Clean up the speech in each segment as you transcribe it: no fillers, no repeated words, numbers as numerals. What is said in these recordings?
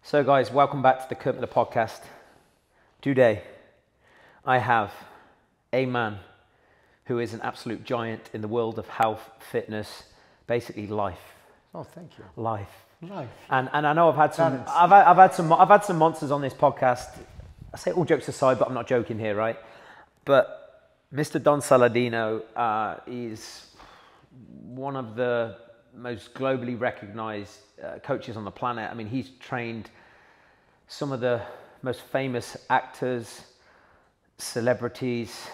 So guys, welcome back to the Kirk Miller Podcast. Today, I have a man who is an absolute giant in the world of health, fitness, basically life. Oh, thank you. Life. Life. And I know I've had some monsters on this podcast. I say all jokes aside, but I'm not joking here, right? But Mr. Don Saladino is one of the most globally recognized coaches on the planet. I mean, he's trained some of the most famous actors, celebrities,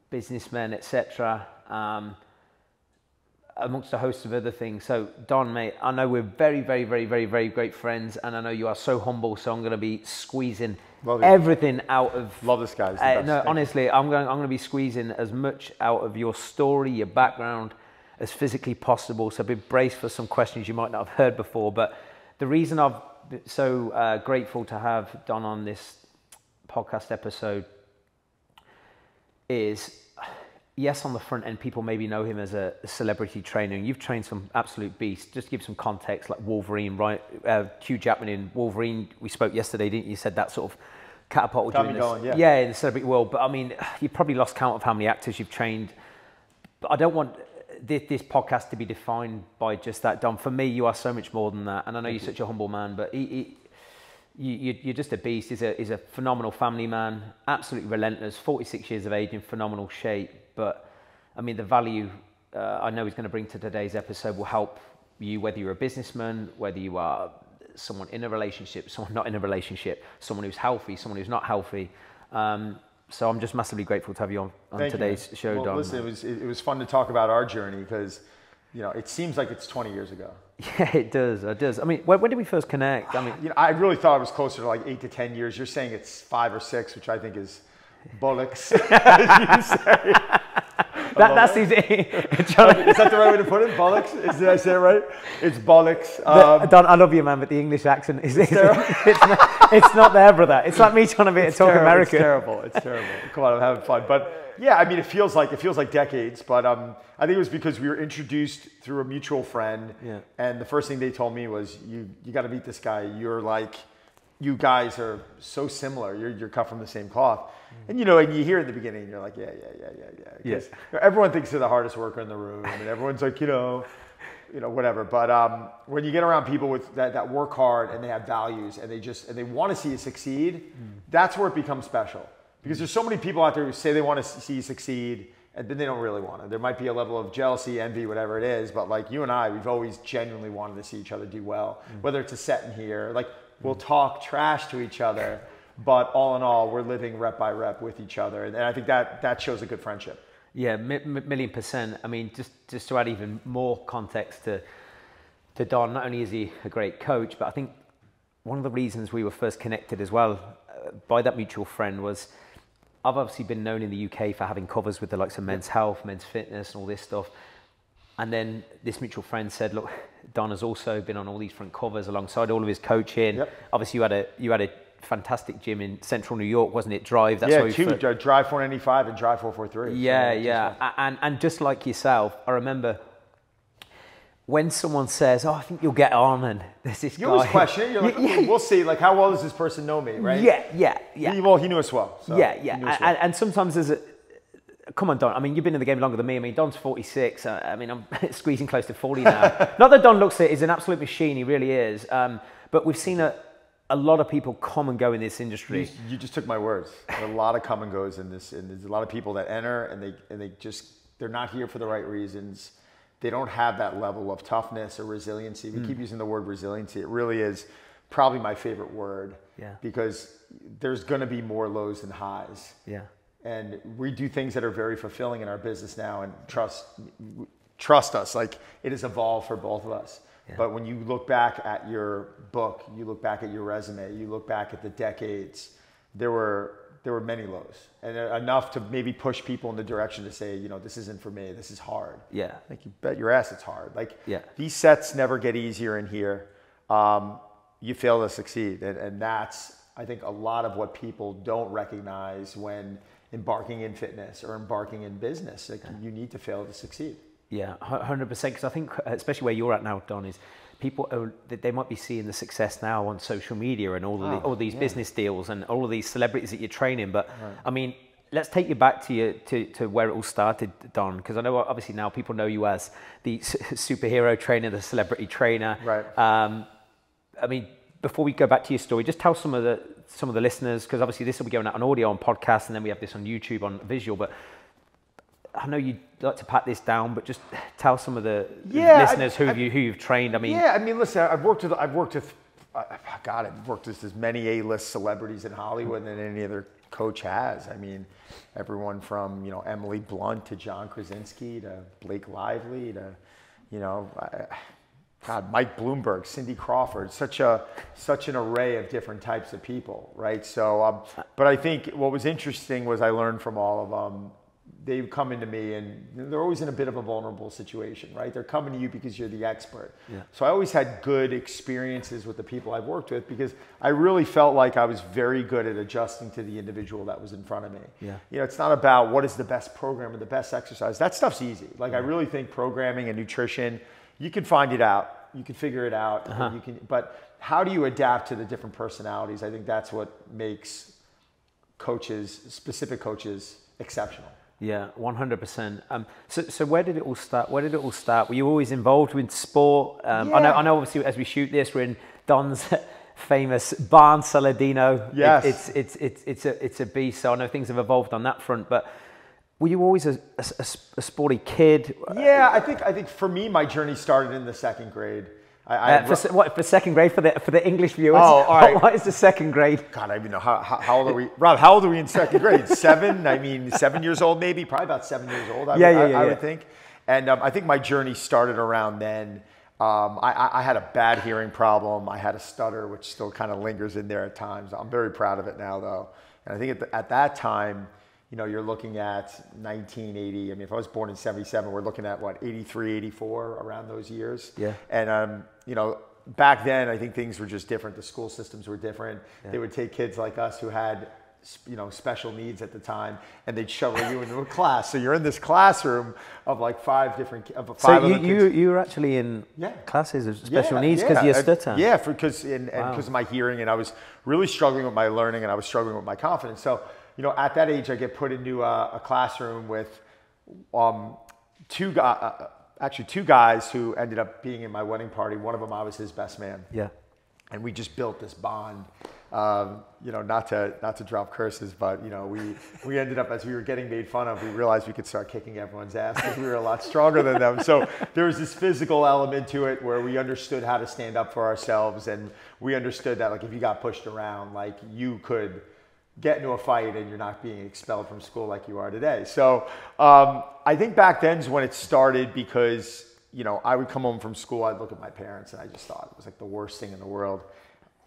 businessmen, etc., amongst a host of other things. So, Don, mate, I know we're very, very, very, very, very great friends, and I know you are so humble. So I'm going to be squeezing everything out of. Love this guy. No, honestly, I'm going to be squeezing as much out of your story, your background, as physically possible. So be braced for some questions you might not have heard before. But the reason I've been so grateful to have Don on this podcast episode is, yes, on the front end, people maybe know him as a celebrity trainer. You've trained some absolute beasts. Just to give some context, like Wolverine, right? Hugh Jackman in Wolverine. We spoke yesterday, didn't you? You said that sort of catapulted you in the celebrity world. But I mean, you probably lost count of how many actors you've trained. But I don't want this podcast to be defined by just that, Don. For me, you are so much more than that. And I know you're such a humble man, but you're just a beast. He's a phenomenal family man, absolutely relentless, 46 years of age, in phenomenal shape. But I mean, the value I know he's going to bring to today's episode will help you, whether you're a businessman, whether you are someone in a relationship, someone not in a relationship, someone who's healthy, someone who's not healthy. So I'm just massively grateful to have you on today's show, Don. Listen, it was fun to talk about our journey because, you know, it seems like it's 20 years ago. Yeah, it does. I mean, when did we first connect? I mean, you know, I really thought it was closer to like 8 to 10 years. You're saying it's 5 or 6, which I think is bollocks. You say. That's easy. Is that the right way to put it? Bollocks? Did I say it right? It's bollocks. Don, I love you, man, but the English accent is it's not there, brother. It's like me trying to talk American. It's terrible. Come on, I'm having fun. But yeah, I mean, it feels like decades. But I think it was because we were introduced through a mutual friend. Yeah. And the first thing they told me was, you got to meet this guy. You're like, you guys are so similar. You're cut from the same cloth. And you know, and you hear in the beginning, you're like, yeah. Because everyone thinks they're the hardest worker in the room, and everyone's like, you know, whatever. But when you get around people with that work hard and they have values and they want to see you succeed, that's where it becomes special. Because there's so many people out there who say they want to see you succeed, and then they don't really want to. There might be a level of jealousy, envy, whatever it is. But like you and I, we've always genuinely wanted to see each other do well. Whether it's a set in here, like we'll talk trash to each other. But all in all, we're living rep by rep with each other. And I think that shows a good friendship. Yeah, million percent. I mean, just to add even more context to Don, not only is he a great coach, but I think one of the reasons we were first connected as well by that mutual friend was, I've obviously been known in the UK for having covers with the likes of Men's Health, Men's Fitness and all this stuff. And then this mutual friend said, look, Don has also been on all these front covers alongside all of his coaching. Yep. Obviously, you had a fantastic gym in central New York, wasn't it? Drive. That's Drive 495 and Drive 443. Yeah. And just like yourself, I remember when someone says, "Oh, I think you'll get on," and there's this guy. You always question it. You're like, okay, we'll see. Like, how well does this person know me, right? Yeah. He knew us well. So And sometimes there's come on, Don. I mean, you've been in the game longer than me. I mean, Don's 46. I mean, I'm squeezing close to 40 now. Not that Don looks it. He's an absolute machine. He really is. But we've seen a lot of people come and go in this industry. You just took my words. There are a lot of come and goes in this, and there's a lot of people that enter and they're not here for the right reasons. They don't have that level of toughness or resiliency. We keep using the word resiliency. It really is probably my favorite word. Yeah. Because there's going to be more lows than highs. Yeah. And we do things that are very fulfilling in our business now, and trust us, like it has evolved for both of us. Yeah. But when you look back at your book, you look back at your resume, you look back at the decades, there were many lows, and enough to maybe push people in the direction to say, you know, this isn't for me, this is hard. Yeah. Like, you bet your ass it's hard. Like, these sets never get easier in here. You fail to succeed. And that's, I think, a lot of what people don't recognize when embarking in fitness or embarking in business. Like, you need to fail to succeed. Yeah, 100%. Because I think, especially where you're at now, Don, is people they might be seeing the success now on social media and all these business deals and all of these celebrities that you're training. But I mean, let's take you back to where it all started, Don, because I know obviously now people know you as the superhero trainer, the celebrity trainer. Right. I mean, before we go back to your story, just tell some of the listeners, because obviously this will be going out on audio on podcast, and then we have this on YouTube on visual. But I know you'd like to pat this down, but just tell some of the listeners who you've trained. I mean, I mean, listen, I've worked with as many A-list celebrities in Hollywood than any other coach has. I mean, everyone from Emily Blunt to John Krasinski to Blake Lively to Mike Bloomberg, Cindy Crawford, such an array of different types of people, right? So, but I think what was interesting was I learned from all of them. They come into me and they're always in a bit of a vulnerable situation, right? They're coming to you because you're the expert. Yeah. So I always had good experiences with the people I've worked with because I really felt like I was very good at adjusting to the individual that was in front of me. Yeah. It's not about what is the best program or the best exercise. That stuff's easy. Like I really think programming and nutrition, you can find it out. You can figure it out. But how do you adapt to the different personalities? I think that's what makes specific coaches exceptional. Yeah, 100%. So where did it all start? Were you always involved with sport? I know. Obviously, as we shoot this, we're in Don's famous Don Saladino. Yes, it's a beast. So I know things have evolved on that front. But were you always a sporty kid? Yeah, I think for me, my journey started in the second grade. For second grade for the English viewers? Oh, all right. What is the second grade? God, I mean, how old are we? Rob, how old are we in second grade? 7? I mean, 7 years old maybe? Probably about 7 years old, I would think. And I think my journey started around then. I had a bad hearing problem. I had a stutter, which still kind of lingers in there at times. I'm very proud of it now, though. And I think at that time, you're looking at 1980. I mean, if I was born in 77, we're looking at 83, 84, around those years. Yeah. And, back then, I think things were just different. The school systems were different. Yeah. They would take kids like us who had, special needs at the time, and they'd shovel you into a class. So you're in this classroom of like five kids. You were actually in classes of special needs because you stutter. Yeah, because of my hearing, and I was really struggling with my learning, and I was struggling with my confidence. So, at that age, I get put into a classroom with two guys who ended up being in my wedding party. One of them, I was his best man. Yeah. And we just built this bond. Not to drop curses, but we ended up, as we were getting made fun of, we realized we could start kicking everyone's ass because we were a lot stronger than them. So there was this physical element to it where we understood how to stand up for ourselves, and we understood that if you got pushed around, you could get into a fight and you're not being expelled from school like you are today. So I think back then is when it started because, I would come home from school, I'd look at my parents and I just thought it was the worst thing in the world.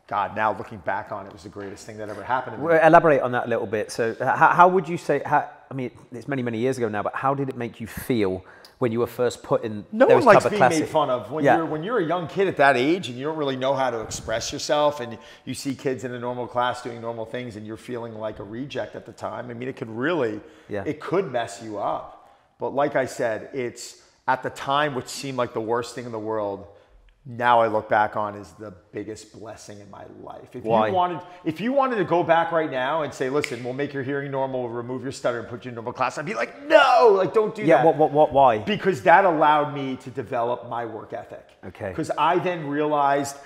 God, now looking back on it, was the greatest thing that ever happened to me. Well, elaborate on that a little bit. So how would you say, I mean, it's many, many years ago now, but how did it make you feel when you were first put in No one likes being made fun of. When you're a young kid at that age and you don't really know how to express yourself, and you see kids in a normal class doing normal things and you're feeling like a reject at the time, I mean, it could mess you up. But like I said, it's at the time which seemed like the worst thing in the world, now I look back on is the biggest blessing in my life. If you wanted to go back right now and say, listen, we'll make your hearing normal, we'll remove your stutter and put you in normal class, I'd be like, no, don't do that. Yeah, why? Because that allowed me to develop my work ethic. Okay. Because I then realized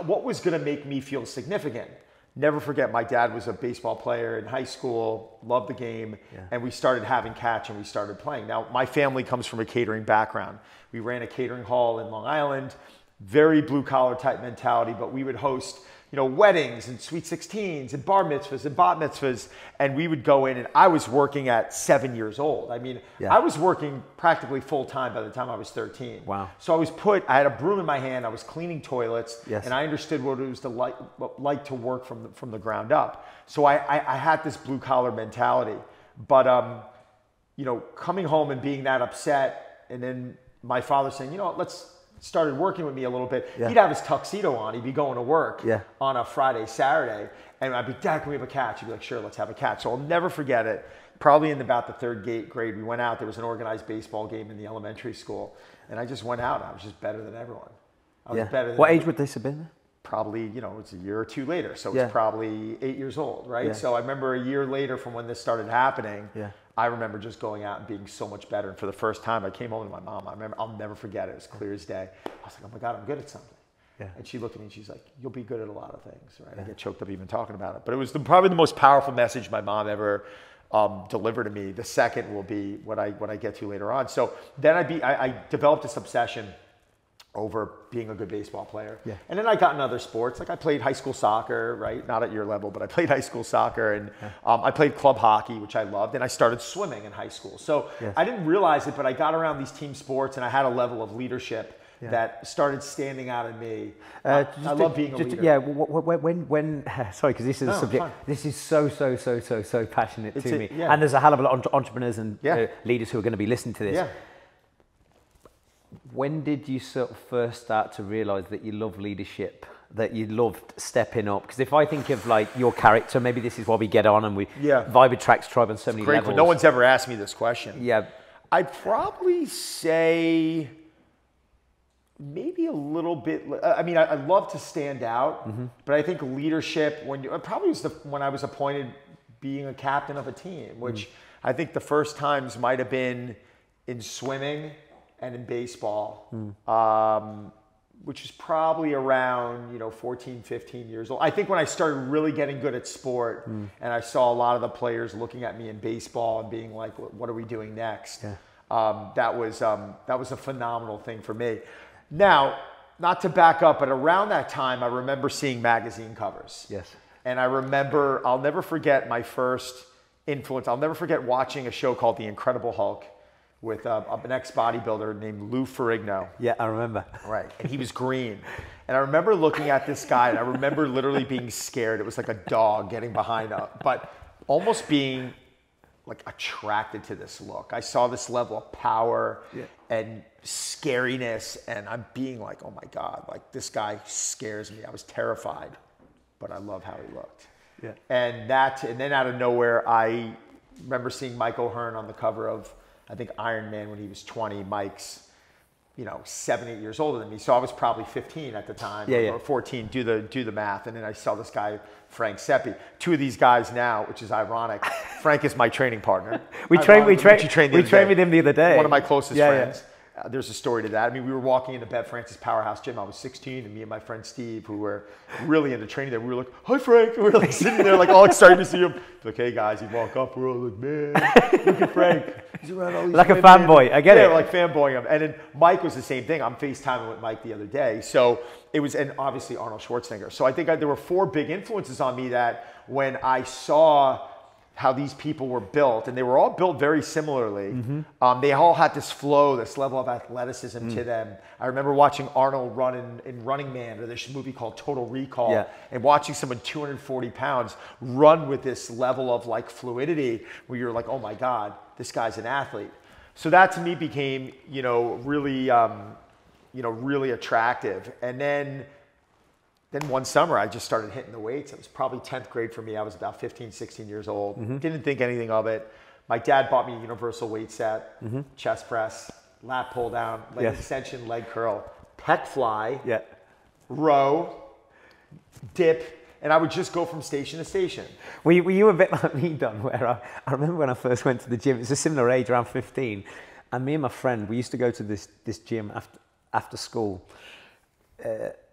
what was going to make me feel significant. Never forget, my dad was a baseball player in high school, loved the game, and we started having catch and we started playing. Now, my family comes from a catering background. We ran a catering hall in Long Island, very blue-collar type mentality, but we would host, weddings and sweet 16s and bar mitzvahs and bat mitzvahs, and we would go in, and I was working at 7 years old. I mean, I was working practically full-time by the time I was 13. Wow. So I had a broom in my hand, I was cleaning toilets, and I understood what it was like to work from the ground up. So I had this blue-collar mentality. But, coming home and being that upset, and then my father saying, let's started working with me a little bit. He'd have his tuxedo on. He'd be going to work on a Friday, Saturday. And I'd be, Dad, can we have a catch? He'd be like, sure, let's have a catch. So I'll never forget it. Probably in about the third grade, we went out. There was an organized baseball game in the elementary school. And I just went out. I was just better than everyone. I was better than What age would this have been? Probably, it's a year or two later. So it's probably 8 years old, right? Yeah. So I remember a year later from when this started happening, I remember just going out and being so much better. And for the first time, I came home to my mom. I remember, I'll never forget it. It was clear as day. I was like, oh my God, I'm good at something. Yeah. And she looked at me and she's like, you'll be good at a lot of things, right? I get choked up even talking about it. But it was probably the most powerful message my mom ever delivered to me. The second will be what I get to later on. So then I developed this obsession over being a good baseball player. Yeah. And then I got in other sports. Like I played high school soccer, right? Not at your level, but I played high school soccer. And I played club hockey, which I loved. And I started swimming in high school. So I didn't realize it, but I got around these team sports and I had a level of leadership that started standing out in me. I love being a leader. Yeah, when sorry, because this is a subject, this is so passionate to me. Yeah. And there's a hell of a lot of entrepreneurs and leaders who are going to be listening to this. Yeah. When did you sort of first start to realize that you love leadership, that you loved stepping up? Because if I think of like your character, maybe this is why we get on and we vibe attracts tribe on so many levels. No one's ever asked me this question. Yeah. I'd probably say maybe a little bit. I mean, I love to stand out, but I think leadership, probably was when I was appointed being a captain of a team, which I think the first times might have been in swimming and in baseball, which is probably around 14, 15 years old. I think when I started really getting good at sport and I saw a lot of the players looking at me in baseball and being like, what are we doing next? Yeah. That was a phenomenal thing for me. Now, not to back up, but around that time, I remember seeing magazine covers. Yes. And I remember, I'll never forget my first influence. I'll never forget watching a show called The Incredible Hulk with an ex-bodybuilder named Lou Ferrigno. Yeah, I remember. Right, and he was green. And I remember looking at this guy, and I remember literally being scared. It was like a dog getting behind but almost being like attracted to this look. I saw this level of power and scariness, and I'm being like, oh my God, like this guy scares me. I was terrified, but I love how he looked. Yeah. And then out of nowhere, I remember seeing Mike O'Hearn on the cover of, I think, Iron Man when he was 20. Mike's, 7, 8 years older than me. So I was probably 15 at the time, or 14, do the math. And then I saw this guy, Frank Seppi. Two of these guys now, which is ironic. Frank is my training partner. we trained with him the other day. One of my closest friends. There's a story to that. I mean, we were walking into Bev Francis Powerhouse Gym. I was 16, and me and my friend Steve, who were really into training there, we were like, hi, Frank. And we were like sitting there, like all excited to see him. Like, hey, guys, he'd walk up. We're all like, man, look at Frank. He's around all these like women. A fanboy. I get it. Yeah, like fanboying him. And then Mike was the same thing. I'm FaceTiming with Mike the other day. So it was, and obviously Arnold Schwarzenegger. So I think there were 4 big influences on me that when I saw how these people were built, and they were all built very similarly. They all had this flow, this level of athleticism to them. I remember watching Arnold run in Running Man, or this movie called Total Recall, and watching someone 240 pounds run with this level of like fluidity where you're like, oh my God, this guy's an athlete. So that to me became, really attractive. And then one summer, I just started hitting the weights. It was probably 10th grade for me. I was about 15, 16 years old. Didn't think anything of it. My dad bought me a universal weight set, chest press, lat pull down, leg extension, leg curl, pec fly, row, dip, and I would just go from station to station. Were you a bit like me, Don, where I remember when I first went to the gym, it's a similar age, around 15, and me and my friend, we used to go to this gym after school,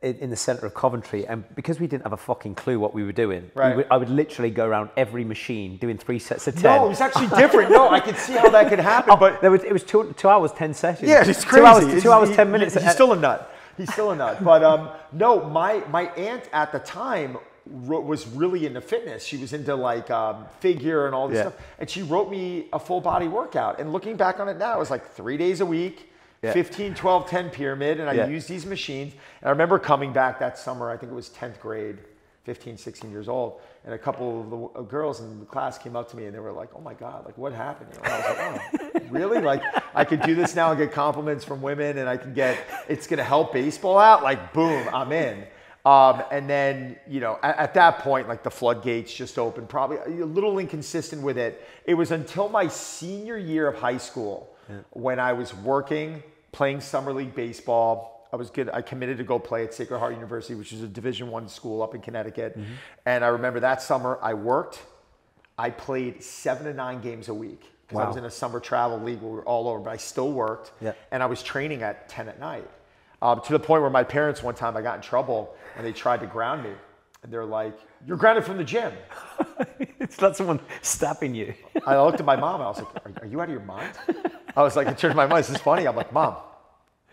in the centre of Coventry, and because we didn't have a fucking clue what we were doing, I would literally go around every machine doing 3 sets of 10. No, it was actually different. No, I could see how that could happen, but it was 2 hours 2 sessions. Yeah, it's crazy. 2 hours 10 minutes. He's still a nut. He's still a nut. But no, my aunt at the time was really into fitness. She was into like figure and all this stuff, and she wrote me a full body workout. And looking back on it now, it was like 3 days a week. 15, 12, 10 pyramid, and I used these machines. And I remember coming back that summer, I think it was 10th grade, 15, 16 years old, and a couple of the girls in the class came up to me and they were like, oh my God, like what happened? And I was like, oh, really? Like I could do this now and get compliments from women, and I can it's gonna help baseball out? Like boom, I'm in. And then, at that point, like the floodgates just opened, probably a little inconsistent with it. It was until my senior year of high school when I was working, playing summer league baseball. I was good. I committed to go play at Sacred Heart University, which is a Division I school up in Connecticut. And I remember that summer I worked. I played 7 to 9 games a week because I was in a summer travel league where we were all over, but I still worked. And I was training at 10 at night. To the point where my parents, one time I got in trouble and they tried to ground me. And they're like, "You're grounded from the gym." It's not someone stabbing you. I looked at my mom and I was like, "Are you out of your mind?" I was like, it turned my mind. This is funny. I'm like, "Mom,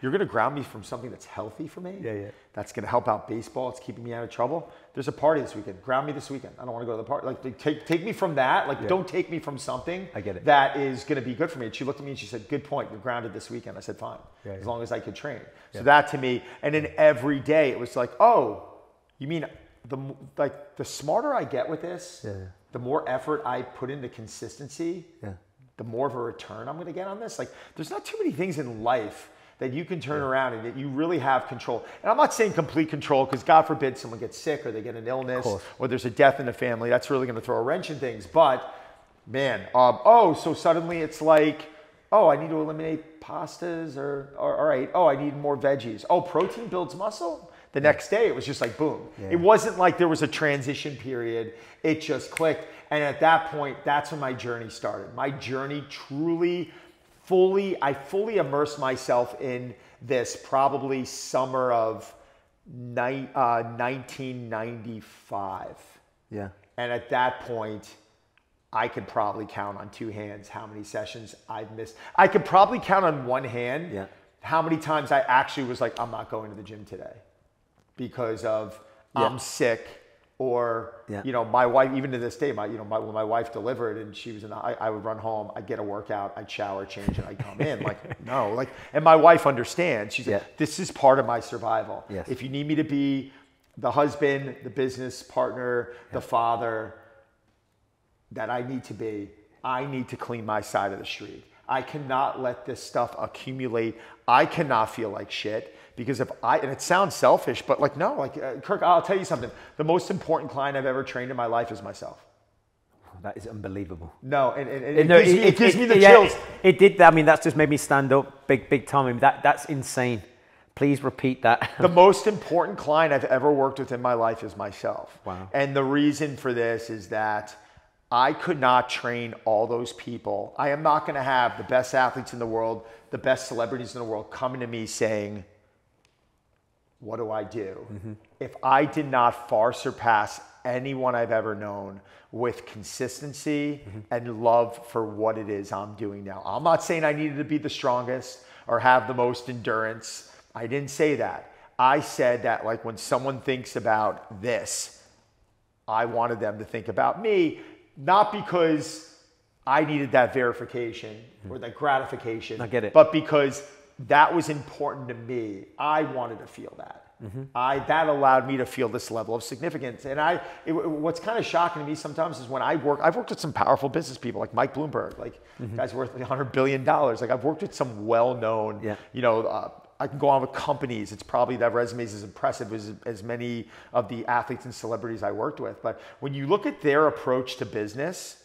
you're going to ground me from something that's healthy for me? That's going to help out baseball. It's keeping me out of trouble. There's a party this weekend. Ground me this weekend. I don't want to go to the party. Like, take me from that. Like, don't take me from something that is going to be good for me." And she looked at me and she said, "Good point. You're grounded this weekend." I said, "Fine, as long as I could train." So that to me, and then every day it was like, "Oh, you mean the smarter I get with this, the more effort I put into consistency, the more of a return I'm going to get on this." Like, there's not too many things in life that you can turn around and that you really have control. And I'm not saying complete control, because God forbid someone gets sick or they get an illness or there's a death in the family. That's really going to throw a wrench in things. But man, so suddenly it's like, oh, I need to eliminate pastas, or all right, oh, I need more veggies. Oh, protein builds muscle. The next day it was just like, boom. It wasn't like there was a transition period. It just clicked. And at that point, that's when my journey started. My journey truly, I fully immersed myself in this probably summer of 1995. And at that point, I could probably count on 2 hands how many sessions I've missed. I could probably count on 1 hand how many times I actually was like, "I'm not going to the gym today because of I'm sick," or my wife, even to this day, when my wife delivered and she was I would run home, I'd get a workout, I'd shower, change, and I'd come in. Like, no, like, and my wife understands. She's like, "This is part of my survival. If you need me to be the husband, the business partner, the father that I need to be, I need to clean my side of the street. I cannot let this stuff accumulate. I cannot feel like shit." Because and it sounds selfish, but like, no, like, Kirk, I'll tell you something. The most important client I've ever trained in my life is myself. That is unbelievable. No, and it gives me the chills. It did. I mean, that's just made me stand up big time. I mean, that's insane. Please repeat that. The most important client I've ever worked with in my life is myself. Wow. And the reason for this is that I could not train all those people. I am not going to have the best athletes in the world, the best celebrities in the world coming to me saying, "What do I do?" If I did not far surpass anyone I've ever known with consistency and love for what it is I'm doing now. I'm not saying I needed to be the strongest or have the most endurance. I didn't say that. I said that, like, when someone thinks about this, I wanted them to think about me, not because I needed that verification or that gratification. I get it. But because that was important to me. I wanted to feel that. That allowed me to feel this level of significance. And what's kind of shocking to me sometimes is when I've worked with some powerful business people like Mike Bloomberg, like guy's worth $100 billion. Like, I've worked with some well-known, I can go on with companies. It's probably that resume is as impressive as many of the athletes and celebrities I worked with. But when you look at their approach to business,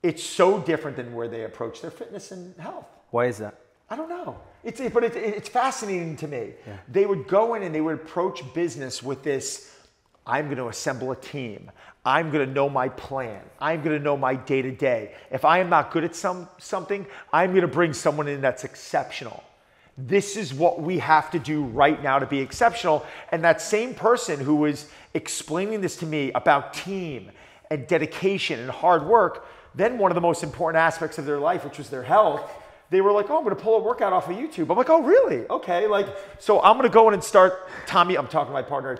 it's so different than where they approach their fitness and health. Why is that? I don't know. It's fascinating to me. They would go in and they would approach business with this, I'm going to assemble a team. I'm going to know my plan. I'm going to know my day-to-day. If I am not good at something, I'm going to bring someone in that's exceptional. This is what we have to do right now to be exceptional. And that same person who was explaining this to me about team and dedication and hard work, then one of the most important aspects of their life, which was their health, they were like, "Oh, I'm going to pull a workout off of YouTube." I'm like, "Oh, really? Okay." Like, so I'm going to go in and start Tommy. I'm talking to my partner,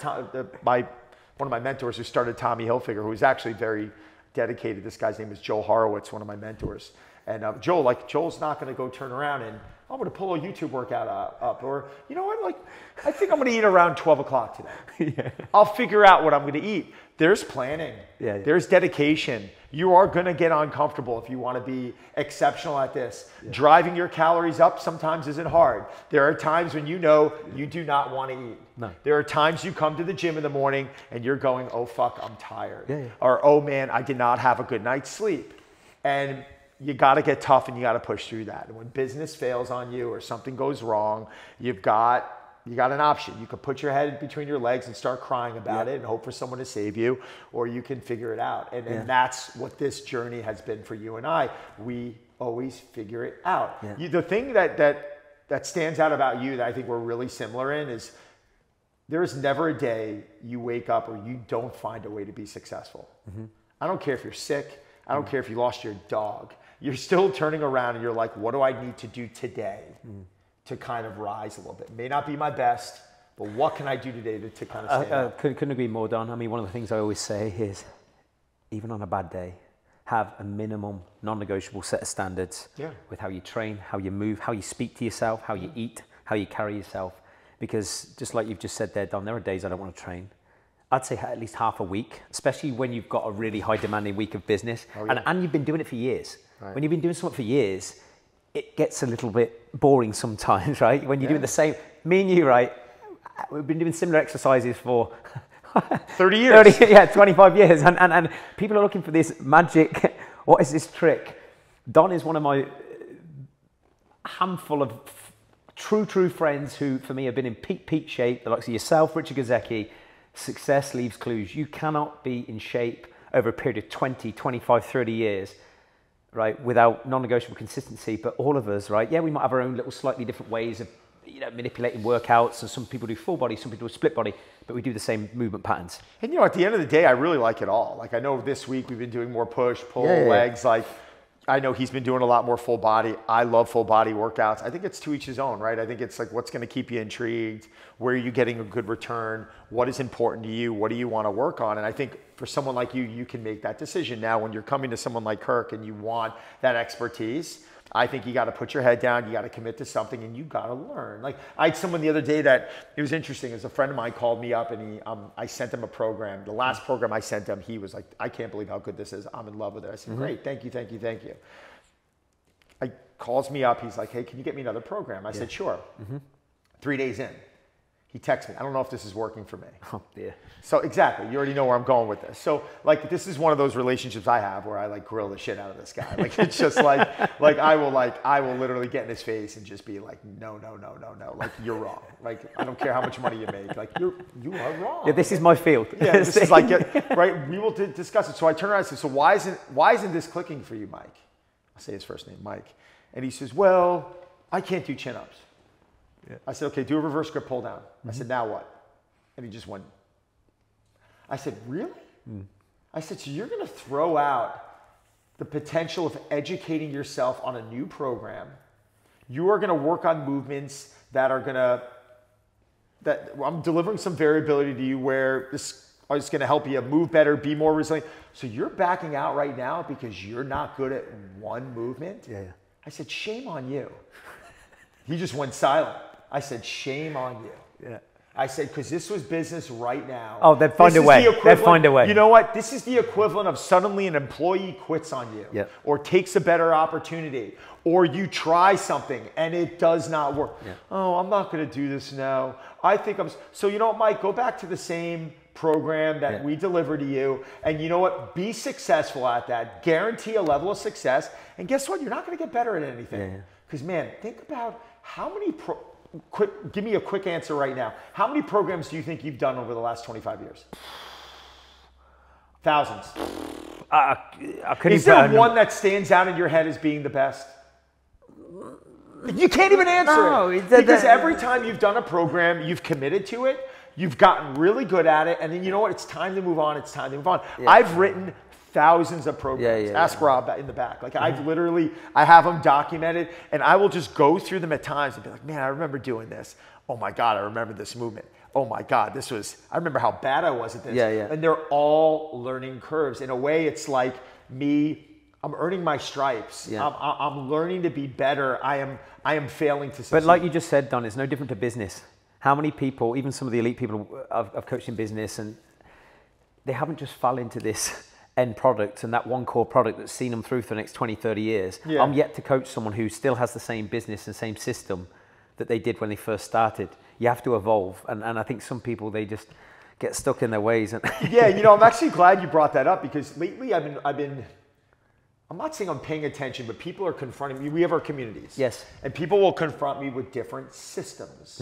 one of my mentors who started Tommy Hilfiger, who is actually very dedicated. This guy's name is Joel Horowitz, one of my mentors. And Joel's not going to go turn around and, "I'm going to pull a YouTube workout up," or, "You know what, like, I think I'm going to eat around 12 o'clock today. I'll figure out what I'm going to eat." There's planning. There's dedication. You are going to get uncomfortable if you want to be exceptional at this. Driving your calories up sometimes isn't hard. There are times when you know you do not want to eat. No. There are times you come to the gym in the morning and you're going, "Oh, fuck, I'm tired." Or, "Oh, man, I did not have a good night's sleep." And you got to get tough and you got to push through that. And when business fails on you or something goes wrong, you've got you got an option. You could put your head between your legs and start crying about it and hope for someone to save you, or you can figure it out. And that's what this journey has been for you and I. We always figure it out. Yeah. The thing that stands out about you that I think we're really similar in is there is never a day you wake up or you don't find a way to be successful. I don't care if you're sick. I don't care if you lost your dog. You're still turning around and you're like, what do I need to do today to kind of rise a little bit? It may not be my best, but what can I do today to kind of stand out? Couldn't agree more, Don. I mean, one of the things I always say is, even on a bad day, have a minimum non-negotiable set of standards with how you train, how you move, how you speak to yourself, how you eat, how you carry yourself. Because just like you've just said there, Don, there are days I don't want to train. I'd say at least half a week, especially when you've got a really high demanding week of business and you've been doing it for years. Right. When you've been doing something for years, it gets a little bit boring sometimes, right? When you're doing the same, me and you, right? We've been doing similar exercises for 30 years. 25 years. And people are looking for this magic, what is this trick? Don is one of my handful of true friends who, for me, have been in peak shape, the likes of yourself, Richard Gazecki. Success leaves clues. You cannot be in shape over a period of 20, 25, 30 years, right, without non-negotiable consistency. But all of us, right, we might have our own little slightly different ways of manipulating workouts, and some people do full body, some people do split body, but we do the same movement patterns. And at the end of the day, I really like it all. Like, I know this week we've been doing more push, pull, legs, like, I know he's been doing a lot more full body. I love full body workouts. I think it's to each his own, right? I think it's like, what's going to keep you intrigued? Where are you getting a good return? What is important to you? What do you want to work on? And I think for someone like you, you can make that decision. Now, when you're coming to someone like Kirk and you want that expertise, I think you got to put your head down, you got to commit to something, and you got to learn. Like, I had someone the other day that, it was interesting, as a friend of mine called me up and I sent him a program. The last program I sent him, he was like, I can't believe how good this is. I'm in love with it. I said, great, thank you. He calls me up, he's like, hey, can you get me another program? I said, sure. 3 days in, he texts me, I don't know if this is working for me. Oh, dear. So exactly, you already know where I'm going with this. So like, this is one of those relationships I have where I like grill the shit out of this guy. Like, it's just like I will literally get in his face and just be like, no. Like, you're wrong. Like, I don't care how much money you make. Like, you are wrong. Yeah, this is my field. Yeah, this is like, right? We will discuss it. So I turn around and say, so why isn't this clicking for you, Mike? I'll say his first name, Mike. And he says, well, I can't do chin-ups. Yeah. I said, okay, do a reverse grip pull down. I said, now what? And he just went. I said, really? I said, so you're going to throw out the potential of educating yourself on a new program. You are going to work on movements that I'm delivering some variability to you where this is going to help you move better, be more resilient. So you're backing out right now because you're not good at one movement? Yeah. I said, shame on you. He just went silent. I said, shame on you. Yeah. I said, because this was business right now. Oh, they'd find a way. They'd find a way. You know what? This is the equivalent of suddenly an employee quits on you or takes a better opportunity, or you try something and it does not work. Yeah. Oh, I'm not going to do this now. So you know what, Mike? Go back to the same program that we deliver to you, and you know what? Be successful at that. Guarantee a level of success, and guess what? You're not going to get better at anything. Because man, think about how many give me a quick answer right now. How many programs do you think you've done over the last 25 years? Thousands. I couldn't. Is there one that stands out in your head as being the best? You can't even answer it. Because every time you've done a program, you've committed to it, you've gotten really good at it, and then you know what? It's time to move on. Yeah. I've written thousands of programs. Ask Rob in the back. Like, I have them documented, and I will just go through them at times and be like, man, I remember doing this. Oh my God, I remember this movement. Oh my God, I remember how bad I was at this. And they're all learning curves. In a way, it's like I'm earning my stripes. I'm learning to be better. I am failing to succeed. But like you just said, Don, it's no different to business. How many people, even some of the elite people I've coached in business, and they haven't just fell into this end product and that one core product that's seen them through for the next 20, 30 years. I'm yet to coach someone who still has the same business and same system that they did when they first started. You have to evolve. And I think some people, they just get stuck in their ways. And I'm actually glad you brought that up, because lately I'm not saying I'm paying attention, but people are confronting me. We have our communities. Yes. And people will confront me with different systems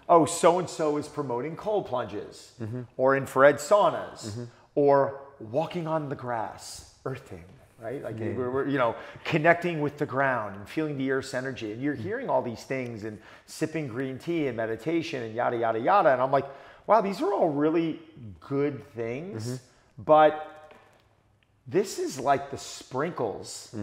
oh, so-and-so is promoting cold plunges or infrared saunas or walking on the grass, earthing, right? Like we're, you know, connecting with the ground and feeling the earth's energy. And you're hearing all these things and sipping green tea and meditation and yada, yada, yada. And I'm like, wow, these are all really good things, but this is like the sprinkles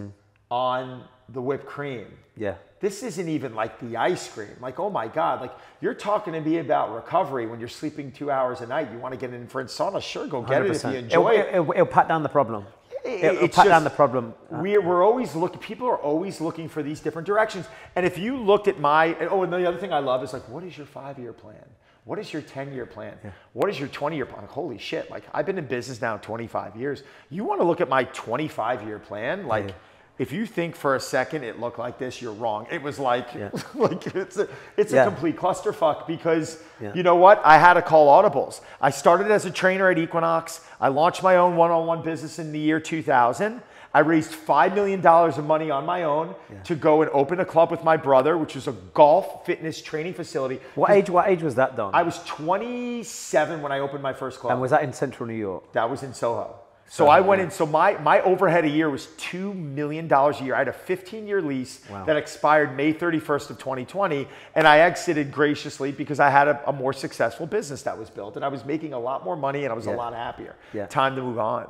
on the whipped cream. Yeah. This isn't even like the ice cream. Like, oh my God, like you're talking to me about recovery when you're sleeping 2 hours a night. You want to get an infrared sauna? Sure, go get 100%. It if you enjoy it. It'll pat down the problem. It'll pat down the problem. We're always looking, people are always looking for these different directions. And if you looked at my, oh, and the other thing I love is like, what is your 5-year plan? What is your 10-year plan? Yeah. What is your 20-year plan? Like, holy shit, like I've been in business now 25 years. You want to look at my 25-year plan? Like, if you think for a second it looked like this, you're wrong. It was like, like it's a complete clusterfuck because you know what? I had to call audibles. I started as a trainer at Equinox. I launched my own one-on-one business in the year 2000. I raised $5 million of money on my own to go and open a club with my brother, which was a golf fitness training facility. What age was that, Don? I was 27 when I opened my first club. And was that in Central New York? That was in Soho. So I went in, so my overhead a year was $2 million a year. I had a 15-year lease that expired May 31st of 2020, and I exited graciously because I had a more successful business that was built, and I was making a lot more money, and I was a lot happier. Time to move on.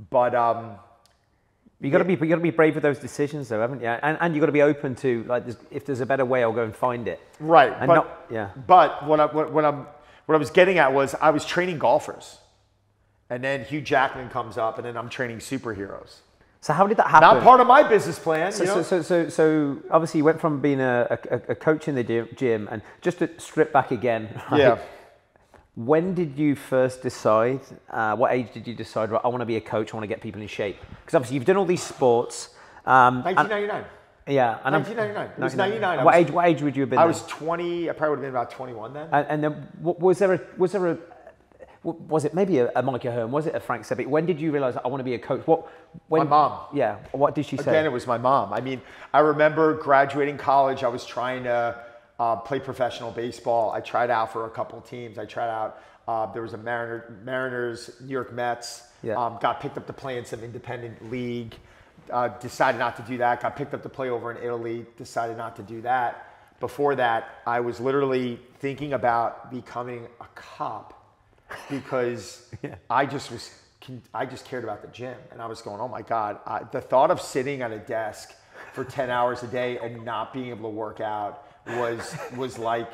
But you got to be brave with those decisions, though, haven't you? And you got to be open to like, if there's a better way, I'll go and find it. Right. And but what I was getting at was I was training golfers. And then Hugh Jackman comes up, and then I'm training superheroes. So how did that happen? Not part of my business plan. So obviously you went from being a coach in the gym, and just to strip back again. Right? Yeah. When did you first decide? What age did you decide? Right, I want to be a coach. I want to get people in shape. Because obviously you've done all these sports. 1999. Yeah, and 1999. It was 99. What age would you have been? I was 20. I probably would have been about 21 then. And then was it maybe a Monica Hearn? Was it a Frank Sebi? When did you realize I want to be a coach? My mom. Yeah. What did she say? Again, it was my mom. I mean, I remember graduating college. I was trying to play professional baseball. I tried out for a couple of teams. I tried out. There was a Mariners, New York Mets. Yeah. Got picked up to play in some independent league. Decided not to do that. Got picked up to play over in Italy. Decided not to do that. Before that, I was literally thinking about becoming a cop. Because I just cared about the gym, and I was going, oh my God, the thought of sitting at a desk for 10 hours a day and not being able to work out was like,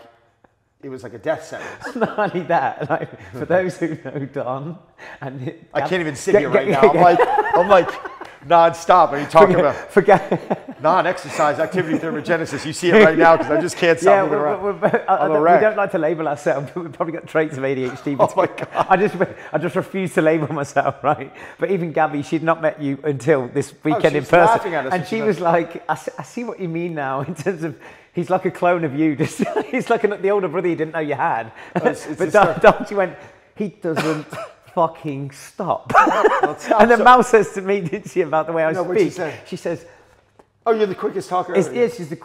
it was like a death sentence. Not only that, like, for those who know Don, and I can't even sit here right now. I'm like non-stop. Are you talking about non-exercise activity thermogenesis? You see it right now because I just can't stop moving around. We don't like to label ourselves, but we've probably got traits of ADHD. Oh my God. I just refuse to label myself, right? But even Gabby, she'd not met you until this weekend in person. Laughing at us and she was like, I see what you mean now in terms of, he's like a clone of you. He's like the older brother you didn't know you had. But Don, she went, he doesn't fucking stop. And then Mal says to me, didn't she, about the way I speak? She says, oh, you're the quickest talker ever. She's the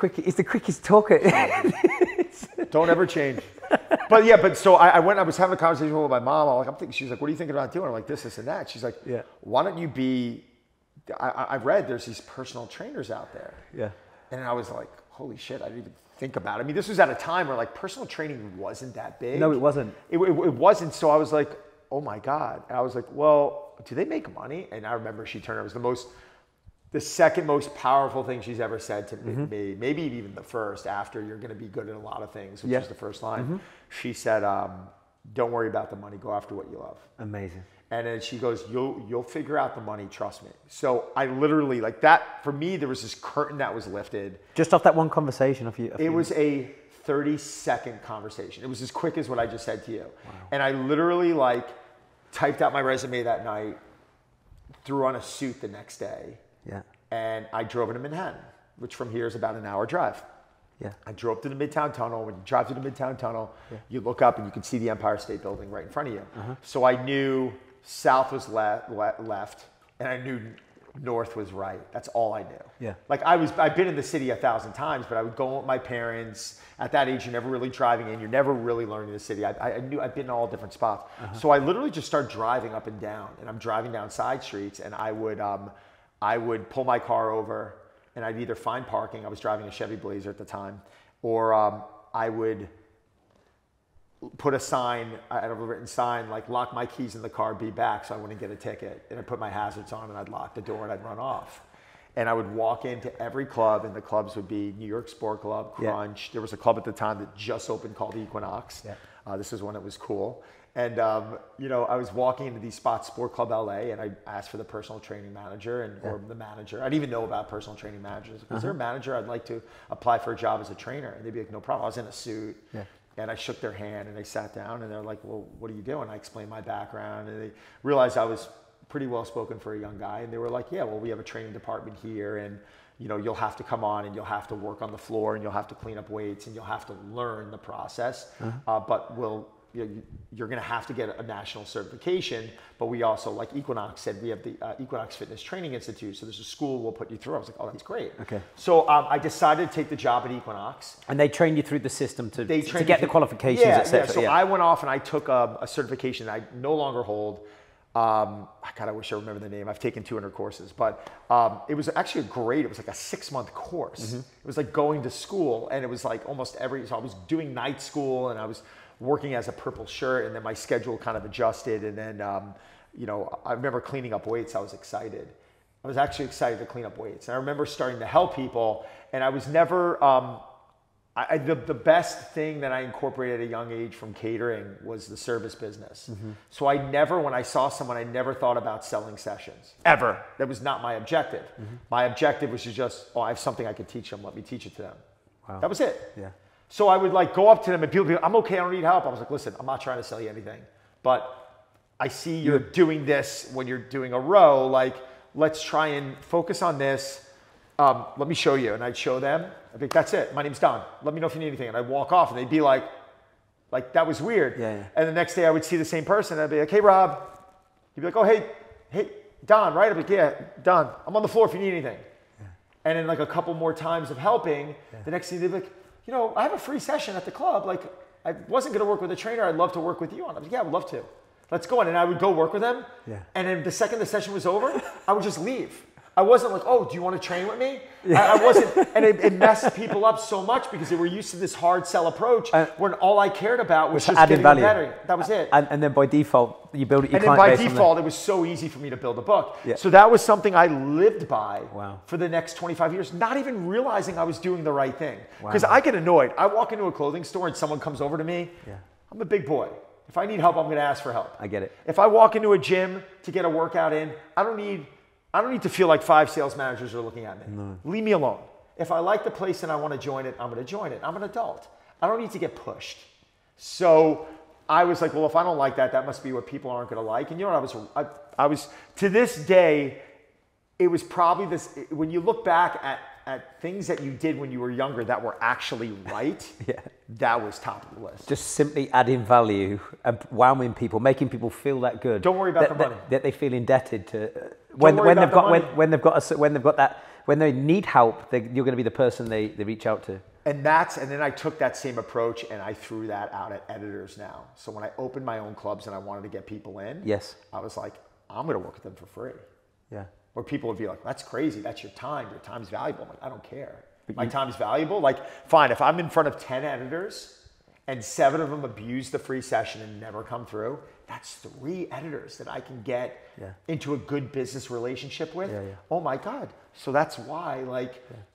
quickest talker. Don't ever change. But so I was having a conversation with my mom. She's like, what are you thinking about doing? I'm like, this and that. She's like, why don't you be, I read there's these personal trainers out there. Yeah. And I was like, holy shit, I didn't even think about it. I mean, this was at a time where like personal training wasn't that big. No, it wasn't. It wasn't. So I was like, oh my God. And I was like, well, do they make money? And I remember she turned, it was the second most powerful thing she's ever said to me, maybe even the first, after you're going to be good at a lot of things, which is the first line. She said, don't worry about the money, go after what you love. Amazing. And then she goes, you'll figure out the money, trust me. So I literally, like that, for me, there was this curtain that was lifted. Just off that one conversation of you. It was a 30-second conversation. It was as quick as what I just said to you. Wow. And I literally like typed out my resume that night, threw on a suit the next day. Yeah. And I drove into Manhattan, which from here is about an hour drive. Yeah. I drove to the Midtown Tunnel. When you drive to the Midtown Tunnel, you look up and you can see the Empire State Building right in front of you. So I knew South was left, and I knew North was right. That's all I knew. Yeah. Like I've been in the city 1,000 times, but I would go with my parents. At that age, you're never really driving in. You're never really learning the city. I knew I've been in all different spots. So I literally just started driving up and down, and I'm driving down side streets, and I would pull my car over, and I'd either find parking. I was driving a Chevy Blazer at the time, or I would put a sign, I had a written sign, like lock my keys in the car, be back, so I wouldn't get a ticket. And I'd put my hazards on, and I'd lock the door, and I'd run off. And I would walk into every club, and the clubs would be New York Sport Club, Crunch. There was a club at the time that just opened called Equinox. This is when it was cool. And, you know, I was walking into these spots, Sport Club LA, and I asked for the personal training manager or the manager. I didn't even know about personal training managers. Is there a manager? I'd like to apply for a job as a trainer. And they'd be like, no problem. I was in a suit. And I shook their hand, and they sat down, and they're like, well, what are you doing? I explained my background, and they realized I was pretty well spoken for a young guy. And they were like, yeah, well, we have a training department here, and you know, you'll have to come on, and you'll have to work on the floor, and you'll have to clean up weights, and you'll have to learn the process. But you're going to have to get a national certification. But we also, like Equinox said, we have the Equinox Fitness Training Institute. So there's a school we'll put you through. I was like, oh, that's great. Okay. So I decided to take the job at Equinox. And they train you through the system to get the qualifications, etc. So I went off and I took a certification that I no longer hold. God, I wish I remember the name. I've taken 200 courses, but it was actually it was like a 6-month course. It was like going to school, and it was like almost so I was doing night school, and I was working as a purple shirt, and then my schedule kind of adjusted. And then, you know, I remember cleaning up weights. I was excited. I was actually excited to clean up weights. And I remember starting to help people, and I was never, the best thing that I incorporated at a young age from catering was the service business. So when I saw someone, I never thought about selling sessions, ever. That was not my objective. My objective was to just, I have something I could teach them. Let me teach it to them. Wow. That was it. Yeah. So I would like go up to them, and people would be like, I'm okay, I don't need help. I was like, listen, I'm not trying to sell you anything, but I see you're doing this when you're doing a row. Like, let's try and focus on this. Let me show you. And I'd show them. I'd be like, that's it. My name's Don. Let me know if you need anything. And I'd walk off, and they'd be like that was weird. And the next day I would see the same person. I'd be like, hey, Rob. He'd be like, oh, hey, Don, right? I'd be like, yeah, Don. I'm on the floor if you need anything. And then like a couple more times of helping, the next thing they'd be like, you know, I have a free session at the club. Like, I wasn't going to work with a trainer. I'd love to work with you on it. I was like, yeah, I would love to. Let's go in. And I would go work with them. And then the second the session was over, I would just leave. I wasn't like, oh, do you want to train with me? I wasn't. And it messed people up so much because they were used to this hard sell approach when all I cared about was just getting better. That was it. And then by default, you build it. And then by default, it was so easy for me to build a book. So that was something I lived by for the next 25 years, not even realizing I was doing the right thing. Because I get annoyed. I walk into a clothing store and someone comes over to me. I'm a big boy. If I need help, I'm going to ask for help. I get it. If I walk into a gym to get a workout in, I don't need to feel like 5 sales managers are looking at me. No. Leave me alone. If I like the place and I want to join it, I'm going to join it. I'm an adult. I don't need to get pushed. So I was like, well, if I don't like that, that must be what people aren't going to like. And you know what? I was to this day, it was probably this, when you look back at things that you did when you were younger that were actually right, that was top of the list. Just simply adding value and wowing people, making people feel that good. Don't worry about the money. That they feel indebted to when they need help, you're going to be the person they reach out to. And then I took that same approach and I threw that out at editors now. So when I opened my own clubs and I wanted to get people in, I was like, I'm going to work with them for free. Yeah. Where people would be like, that's crazy. That's your time. Your time's valuable. I'm like, I don't care. My time's valuable. Like, fine. If I'm in front of 10 editors and 7 of them abuse the free session and never come through, that's 3 editors that I can get into a good business relationship with. Oh my God. So that's why,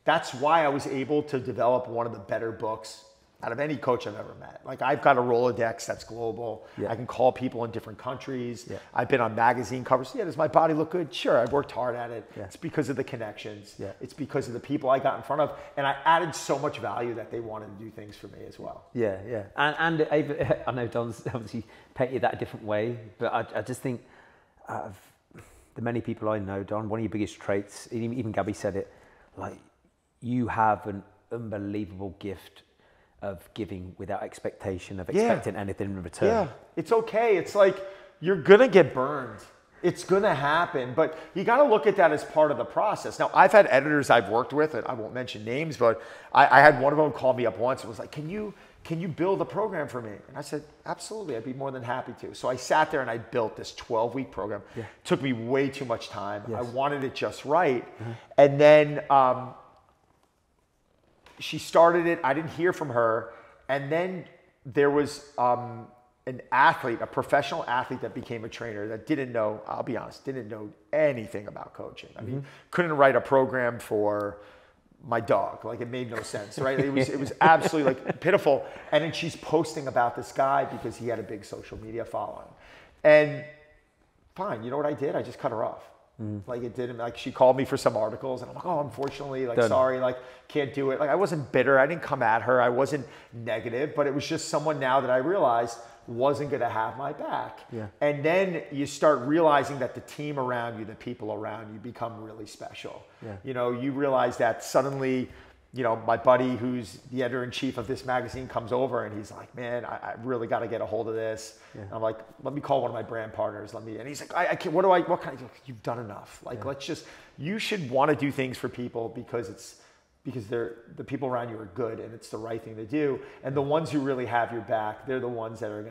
that's why I was able to develop one of the better books out of any coach I've ever met. Like, I've got a Rolodex that's global. I can call people in different countries. I've been on magazine covers. Does my body look good? Sure, I've worked hard at it. It's because of the connections. It's because of the people I got in front of. And I added so much value that they wanted to do things for me as well. And I know Don's obviously painted that a different way, but I just think the many people I know, Don, one of your biggest traits, even Gabby said it, like, you have an unbelievable gift of giving without expectation of expecting anything in return. It's okay. It's like, you're going to get burned. It's going to happen, but you got to look at that as part of the process. Now, I've had editors I've worked with, and I won't mention names, but I had one of them call me up once and was like, can you build a program for me? And I said, absolutely, I'd be more than happy to. So I sat there and I built this 12-week program. Yeah. Took me way too much time. Yes. I wanted it just right. Mm-hmm. And then she started it. I didn't hear from her. And then there was an athlete, a professional athlete that became a trainer that didn't know, I'll be honest, didn't know anything about coaching. I mean, couldn't write a program for my dog. Like, it made no sense, right? It was absolutely like pitiful. And then she's posting about this guy because he had a big social media following. And fine, you know what I did? I just cut her off. Like, it didn't, like, she called me for some articles and I'm like, oh, unfortunately, like, sorry, like, can't do it. Like, I wasn't bitter. I didn't come at her. I wasn't negative, but it was just someone now that I realized wasn't going to have my back. Yeah. And then you start realizing that the team around you, the people around you become really special. Yeah. You know, you realize that suddenly, you know, my buddy who's the editor-in-chief of this magazine comes over and he's like, man, I really got to get a hold of this. Yeah. I'm like, let me call one of my brand partners. And he's like, I can't, what kind of, you've done enough. Like, you should want to do things for people because they're, the people around you are good and it's the right thing to do. And the ones who really have your back, they're the ones that are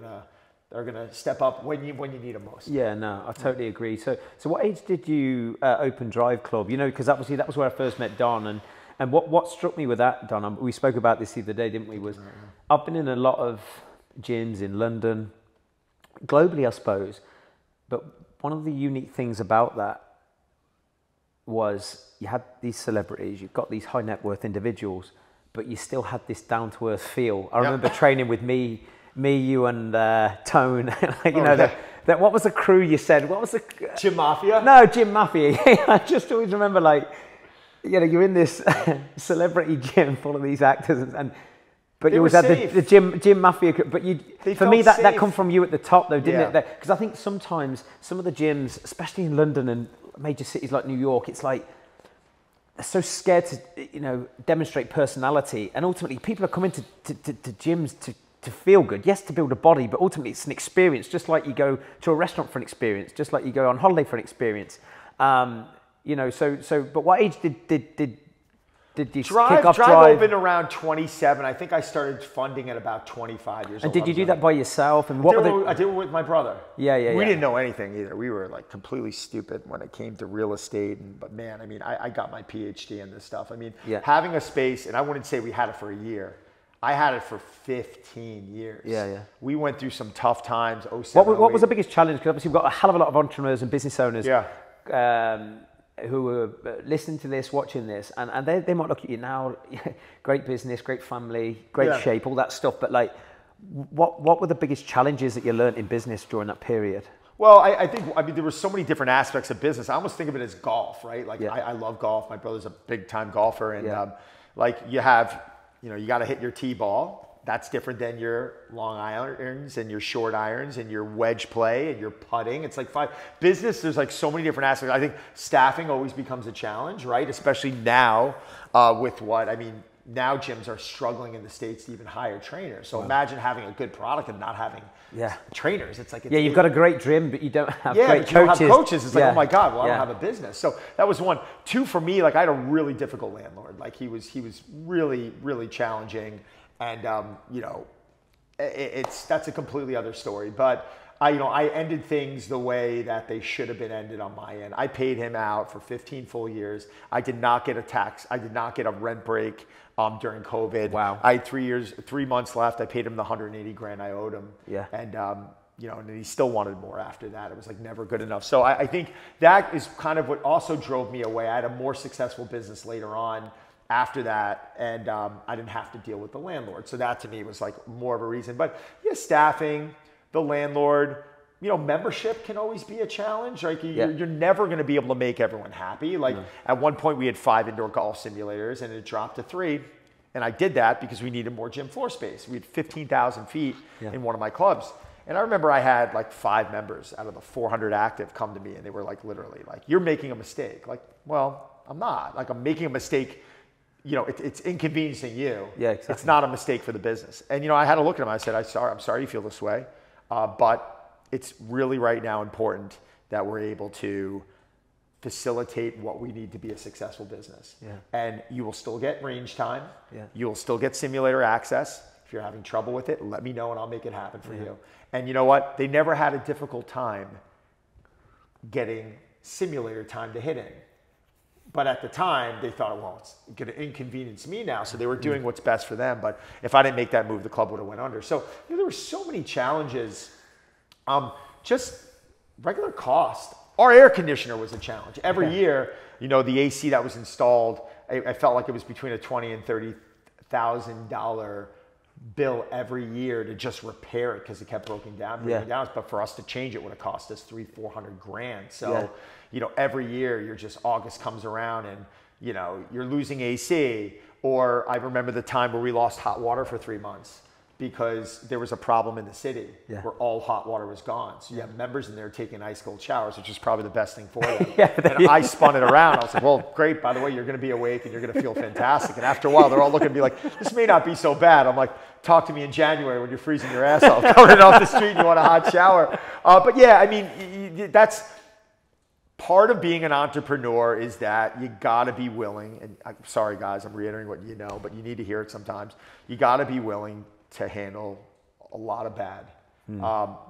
gonna step up when you need them most. Yeah, no, I totally agree. So what age did you open Drive Club? You know, because obviously that was where I first met Don. And what struck me with that, Don, we spoke about this the other day, didn't we, was I've been in a lot of gyms in London, globally, I suppose. But one of the unique things about that was you had these celebrities, you've got these high net worth individuals, but you still had this down to earth feel. I remember training with me, you and Tone. That what was the crew you said? What was the Gym Mafia? No, Gym Mafia. I just always remember, like, you know, you're in this celebrity gym full of these actors, but you always had the gym mafia. But for me, that come from you at the top, though, didn't it? Because I think sometimes some of the gyms, especially in London and major cities like New York, it's like they're so scared to, you know, demonstrate personality, and ultimately people are coming to gyms to feel good. Yes, to build a body, but ultimately it's an experience. Just like you go to a restaurant for an experience, just like you go on holiday for an experience. You know, but what age did you kick off Drive? Drive opened around 27. I think I started funding at about 25 years old. And did you do that by yourself? And I did it with my brother. Yeah. We didn't know anything either. We were like completely stupid when it came to real estate. But man, I mean, I got my PhD in this stuff. I mean, having a space, and I wouldn't say we had it for a year. I had it for 15 years. Yeah. We went through some tough times. What was the biggest challenge? Because obviously we've got a hell of a lot of entrepreneurs and business owners. Who are listening to this, watching this, and they might look at you now, great business, great family, great shape, all that stuff. But like, what were the biggest challenges that you learned in business during that period? Well, I think there were so many different aspects of business. I almost think of it as golf, right? Like I love golf. My brother's a big time golfer, and like you have, you know, you got to hit your tee ball. That's different than your long irons and your short irons and your wedge play and your putting. It's like business, there's like so many different aspects. I think staffing always becomes a challenge, right? Especially now with now gyms are struggling in the States to even hire trainers. So imagine having a good product and not having trainers. It's like, you've got a great gym, but you don't have great coaches. You don't have coaches. It's like, oh my God, well, I don't have a business. So that was one. Two, for me, like I had a really difficult landlord. Like he was really, really challenging. And, you know, that's a completely other story. But I ended things the way that they should have been ended on my end. I paid him out for 15 full years. I did not get a tax. I did not get a rent break during COVID. Wow. I had 3 months left. I paid him the $180,000 I owed him. Yeah. And, you know, and he still wanted more after that. It was like never good enough. So I think that is kind of what also drove me away. I had a more successful business later on after that, and I didn't have to deal with the landlord. So that to me was like more of a reason. But staffing, the landlord, you know, membership can always be a challenge. Like you're never going to be able to make everyone happy. Like at one point we had 5 indoor golf simulators and it dropped to 3. And I did that because we needed more gym floor space. We had 15,000 feet in one of my clubs. And I remember I had like 5 members out of the 400 active come to me and they were like, literally like, you're making a mistake. Like, well, I'm not. Like I'm making a mistake. You know, it's inconveniencing you. Yeah, exactly. It's not a mistake for the business. And, you know, I had to look at him. I said, I'm sorry you feel this way. But it's really right now important that we're able to facilitate what we need to be a successful business. Yeah. And you will still get range time. Yeah. You will still get simulator access. If you're having trouble with it, let me know and I'll make it happen for you. And you know what? They never had a difficult time getting simulator time to hit in. But at the time, they thought, well, it's going to inconvenience me now. So they were doing what's best for them. But if I didn't make that move, the club would have went under. So there were so many challenges. Just regular cost. Our air conditioner was a challenge. Every year, the AC that was installed, I felt like it was between a $20,000 and $30,000 bill every year to just repair it because it kept breaking down. But for us to change it would have cost us $300,000-400,000 grand. So, every year August comes around and, you're losing AC. Or I remember the time where we lost hot water for 3 months because there was a problem in the city where all hot water was gone. So you have members in there taking ice cold showers, which is probably the best thing for them. And I spun it around. I was like, well, great. By the way, you're going to be awake and you're going to feel fantastic. And after a while, they're all looking at me like, this may not be so bad. I'm like, talk to me in January when you're freezing your ass off, coming off the street and you want a hot shower. But yeah, I mean, that's part of being an entrepreneur is that you got to be willing. And I'm sorry, guys, I'm reiterating what you know, but you need to hear it sometimes. You got to be willing to handle a lot of bad.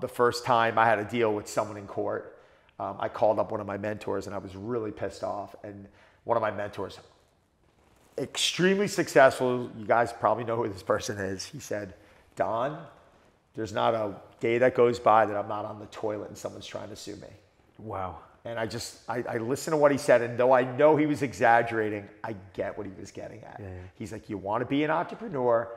The first time I had to deal with someone in court, I called up one of my mentors and I was really pissed off. And one of my mentors, extremely successful, you guys probably know who this person is. He said, Don, there's not a day that goes by that I'm not on the toilet and someone's trying to sue me. Wow. And I listened to what he said, and though I know he was exaggerating, I get what he was getting at. He's like, you want to be an entrepreneur,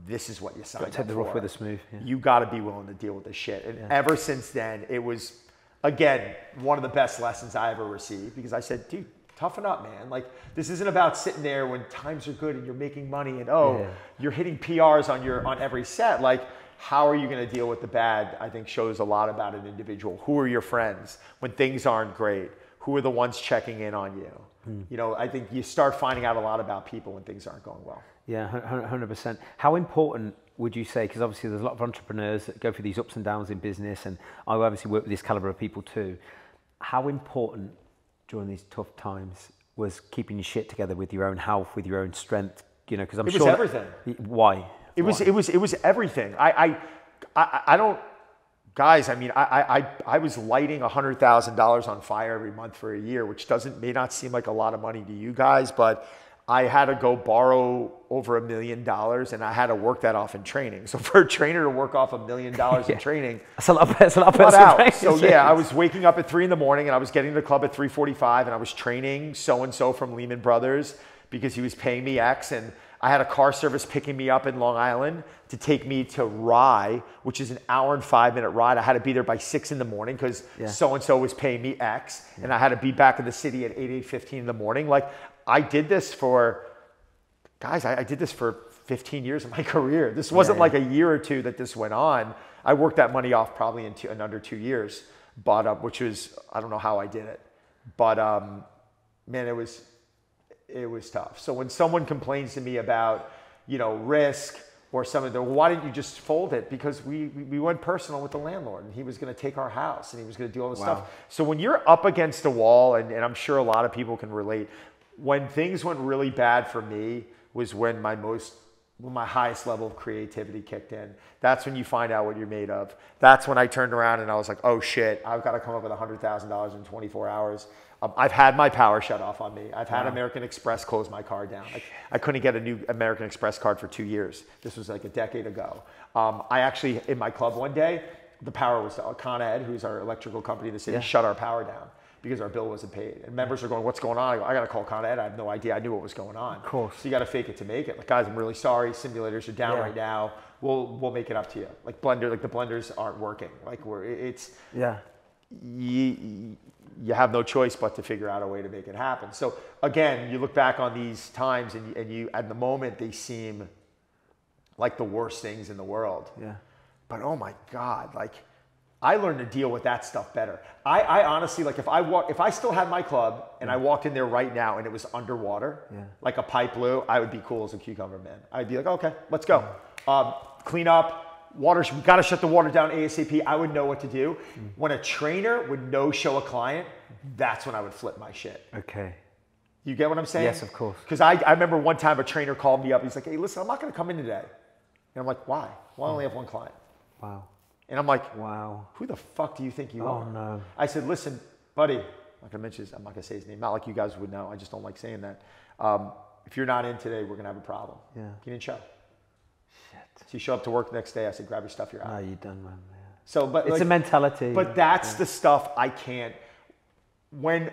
this is what you signed up for. Take the rough with the smooth. You got to be willing to deal with this shit. And ever since then, it was, again, one of the best lessons I ever received because I said, dude, toughen up, man. Like, this isn't about sitting there when times are good and you're making money and, you're hitting PRs on every set. Like, how are you going to deal with the bad, I think shows a lot about an individual. Who are your friends when things aren't great? Who are the ones checking in on you? I think you start finding out a lot about people when things aren't going well. Yeah, 100%. How important would you say, because obviously there's a lot of entrepreneurs that go through these ups and downs in business, and I obviously work with this caliber of people too. How important during these tough times was keeping your shit together with your own health, with your own strength? Because I'm sure it was everything. Why? It was everything. I don't, guys. I mean, I was lighting $100,000 on fire every month for a year, which may not seem like a lot of money to you guys, but I had to go borrow over $1 million and I had to work that off in training. So for a trainer to work off $1 million in training, that's a lot of So yeah, I was waking up at 3 a.m. and I was getting to the club at 3:45 and I was training so-and-so from Lehman Brothers because he was paying me X, and I had a car service picking me up in Long Island to take me to Rye, which is an hour and 5-minute ride. I had to be there by 6 a.m. because so-and-so was paying me X, and I had to be back in the city at 8:15 in the morning. Like, I did this for, guys, I did this for 15 years of my career. This wasn't like a year or two that this went on. I worked that money off probably in under 2 years, but which was, I don't know how I did it. But man, it was tough. So when someone complains to me about, risk or some of the, why didn't you just fold it? Because we went personal with the landlord and he was going to take our house and he was going to do all this stuff. So when you're up against a wall, and I'm sure a lot of people can relate, when things went really bad for me was when my highest level of creativity kicked in. That's when you find out what you're made of. That's when I turned around and I was like, oh shit, I've got to come up with $100,000 in 24 hours. I've had my power shut off on me. I've had American Express close my car down. I couldn't get a new American Express card for 2 years. This was like a decade ago. I actually, in my club one day, the power was, Con Ed, who's our electrical company in the city, shut our power down because our bill wasn't paid. And members are going, what's going on? I go, I got to call Con Ed. I have no idea. I knew what was going on. Of course. So you got to fake it to make it. Like, guys, I'm really sorry. Simulators are down right now. We'll make it up to you. Like the blenders aren't working. You have no choice but to figure out a way to make it happen. So again, you look back on these times and you at the moment, they seem like the worst things in the world. Yeah. But oh my God, like, I learned to deal with that stuff better. I honestly, like, if I still had my club and I walked in there right now and it was underwater, like a pipe blew, I would be cool as a cucumber, man. I'd be like, okay, let's go. Clean up, we got to shut the water down ASAP. I would know what to do. When a trainer would no-show a client, that's when I would flip my shit. Okay. You get what I'm saying? Yes, of course. Because I remember one time a trainer called me up. He's like, hey, listen, I'm not going to come in today. And I'm like, why? Well, I only have one client. Wow. And I'm like, wow. Who the fuck do you think you are? Oh, no. I said, listen, buddy, I'm not going to mention his, I'm not going to say his name. Not like you guys would know. I just don't like saying that. If you're not in today, we're going to have a problem. Yeah. He didn't show. Shit. So you show up to work the next day. I said, grab your stuff, you're out. No, you're done, man. Yeah. So, but it's a mentality. But that's the stuff I can't. When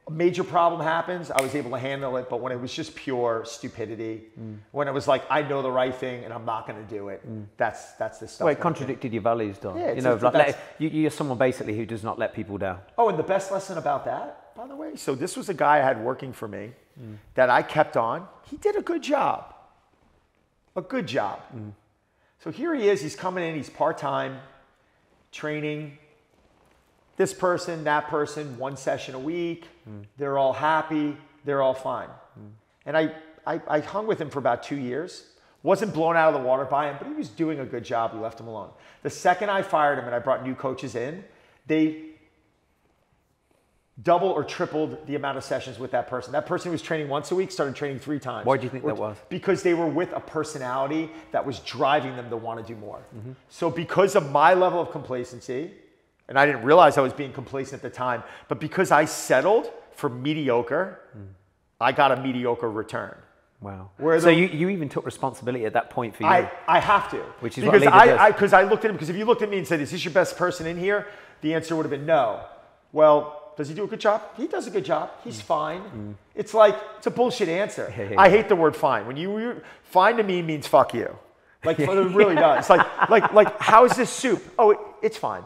a major problem happens, I was able to handle it. But when it was just pure stupidity, when it was like, I know the right thing and I'm not going to do it, that's the stuff. Well, it contradicted your values, Don. Yeah, you know, you're someone basically who does not let people down. Oh, and the best lesson about that, by the way, so this was a guy I had working for me that I kept on. He did a good job. A good job. So here he is, he's coming in, he's part-time, training this person, that person, 1 session a week. They're all happy, they're all fine. And I hung with him for about 2 years. Wasn't blown out of the water by him, but he was doing a good job. We left him alone. The second I fired him and I brought new coaches in, they double or tripled the amount of sessions with that person. That person who was training once a week started training 3 times. Why do you think that was? Because they were with a personality that was driving them to want to do more. So because of my level of complacency, and I didn't realize I was being complacent at the time, but because I settled for mediocre, I got a mediocre return. Wow. So you even took responsibility at that point for you? I have to. Which is because what because I looked at him, because if you looked at me and said, is this your best person in here? The answer would have been no. Well, does he do a good job? He does a good job. He's fine. It's like, it's a bullshit answer. I hate the word fine. When you fine to me means fuck you. Like, it really does. Like, how is this soup? Oh, it's fine.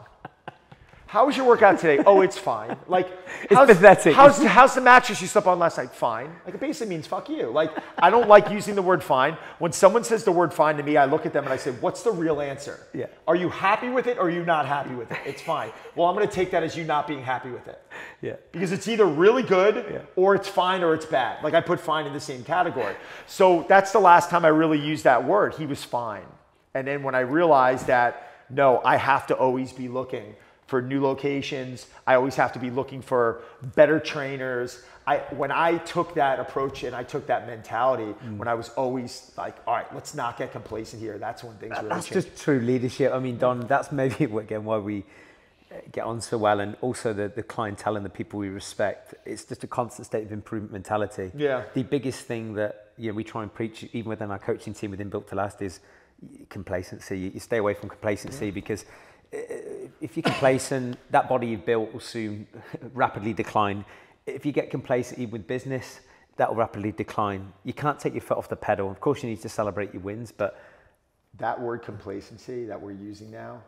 How was your workout today? Oh, it's fine. Like, it's pathetic. How's the mattress you slept on last night? Fine. Like, it basically means fuck you. Like, I don't like using the word fine. When someone says the word fine to me, I look at them and I say, what's the real answer? Yeah. Are you happy with it or are you not happy with it? It's fine. Well, I'm going to take that as you not being happy with it. Yeah. Because it's either really good or it's fine or it's bad. Like, I put fine in the same category. So that's the last time I really used that word. He was fine. And then when I realized that, no, I have to always be looking for new locations. I always have to be looking for better trainers. When I took that approach and I took that mentality, when I was always like, all right, let's not get complacent here. That's when things really change. That's just true leadership. I mean, Don, that's maybe again why we get on so well, and also the clientele and the people we respect. It's just a constant state of improvement mentality. Yeah. The biggest thing that we try and preach, even within our coaching team within Built to Last, is complacency. You stay away from complacency because if you're complacent, that body you've built will soon rapidly decline. If you get complacent even with business, that will rapidly decline. You can't take your foot off the pedal. Of course, you need to celebrate your wins, but that word complacency that we're using now,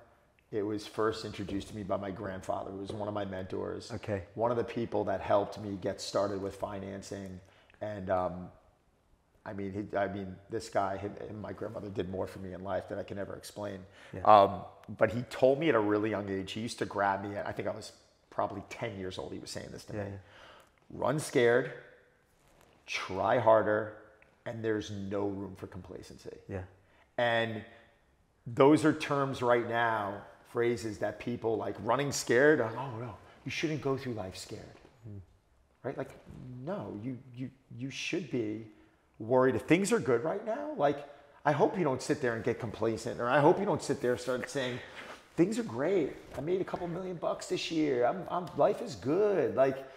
it was first introduced to me by my grandfather, who was one of my mentors. Okay. One of the people that helped me get started with financing. And I mean, this guy, and my grandmother did more for me in life than I can ever explain. Yeah. But he told me at a really young age, he used to grab me, I think I was probably 10 years old, he was saying this to me. Run scared, try harder, and there's no room for complacency. Yeah. And those are terms right now, phrases that people like running scared, oh no, you shouldn't go through life scared. Right? Like, no, you should be worried if things are good right now. Like, I hope you don't sit there and get complacent, or I hope you don't sit there and start saying, things are great. I made a couple $1 million this year. Life is good. Like,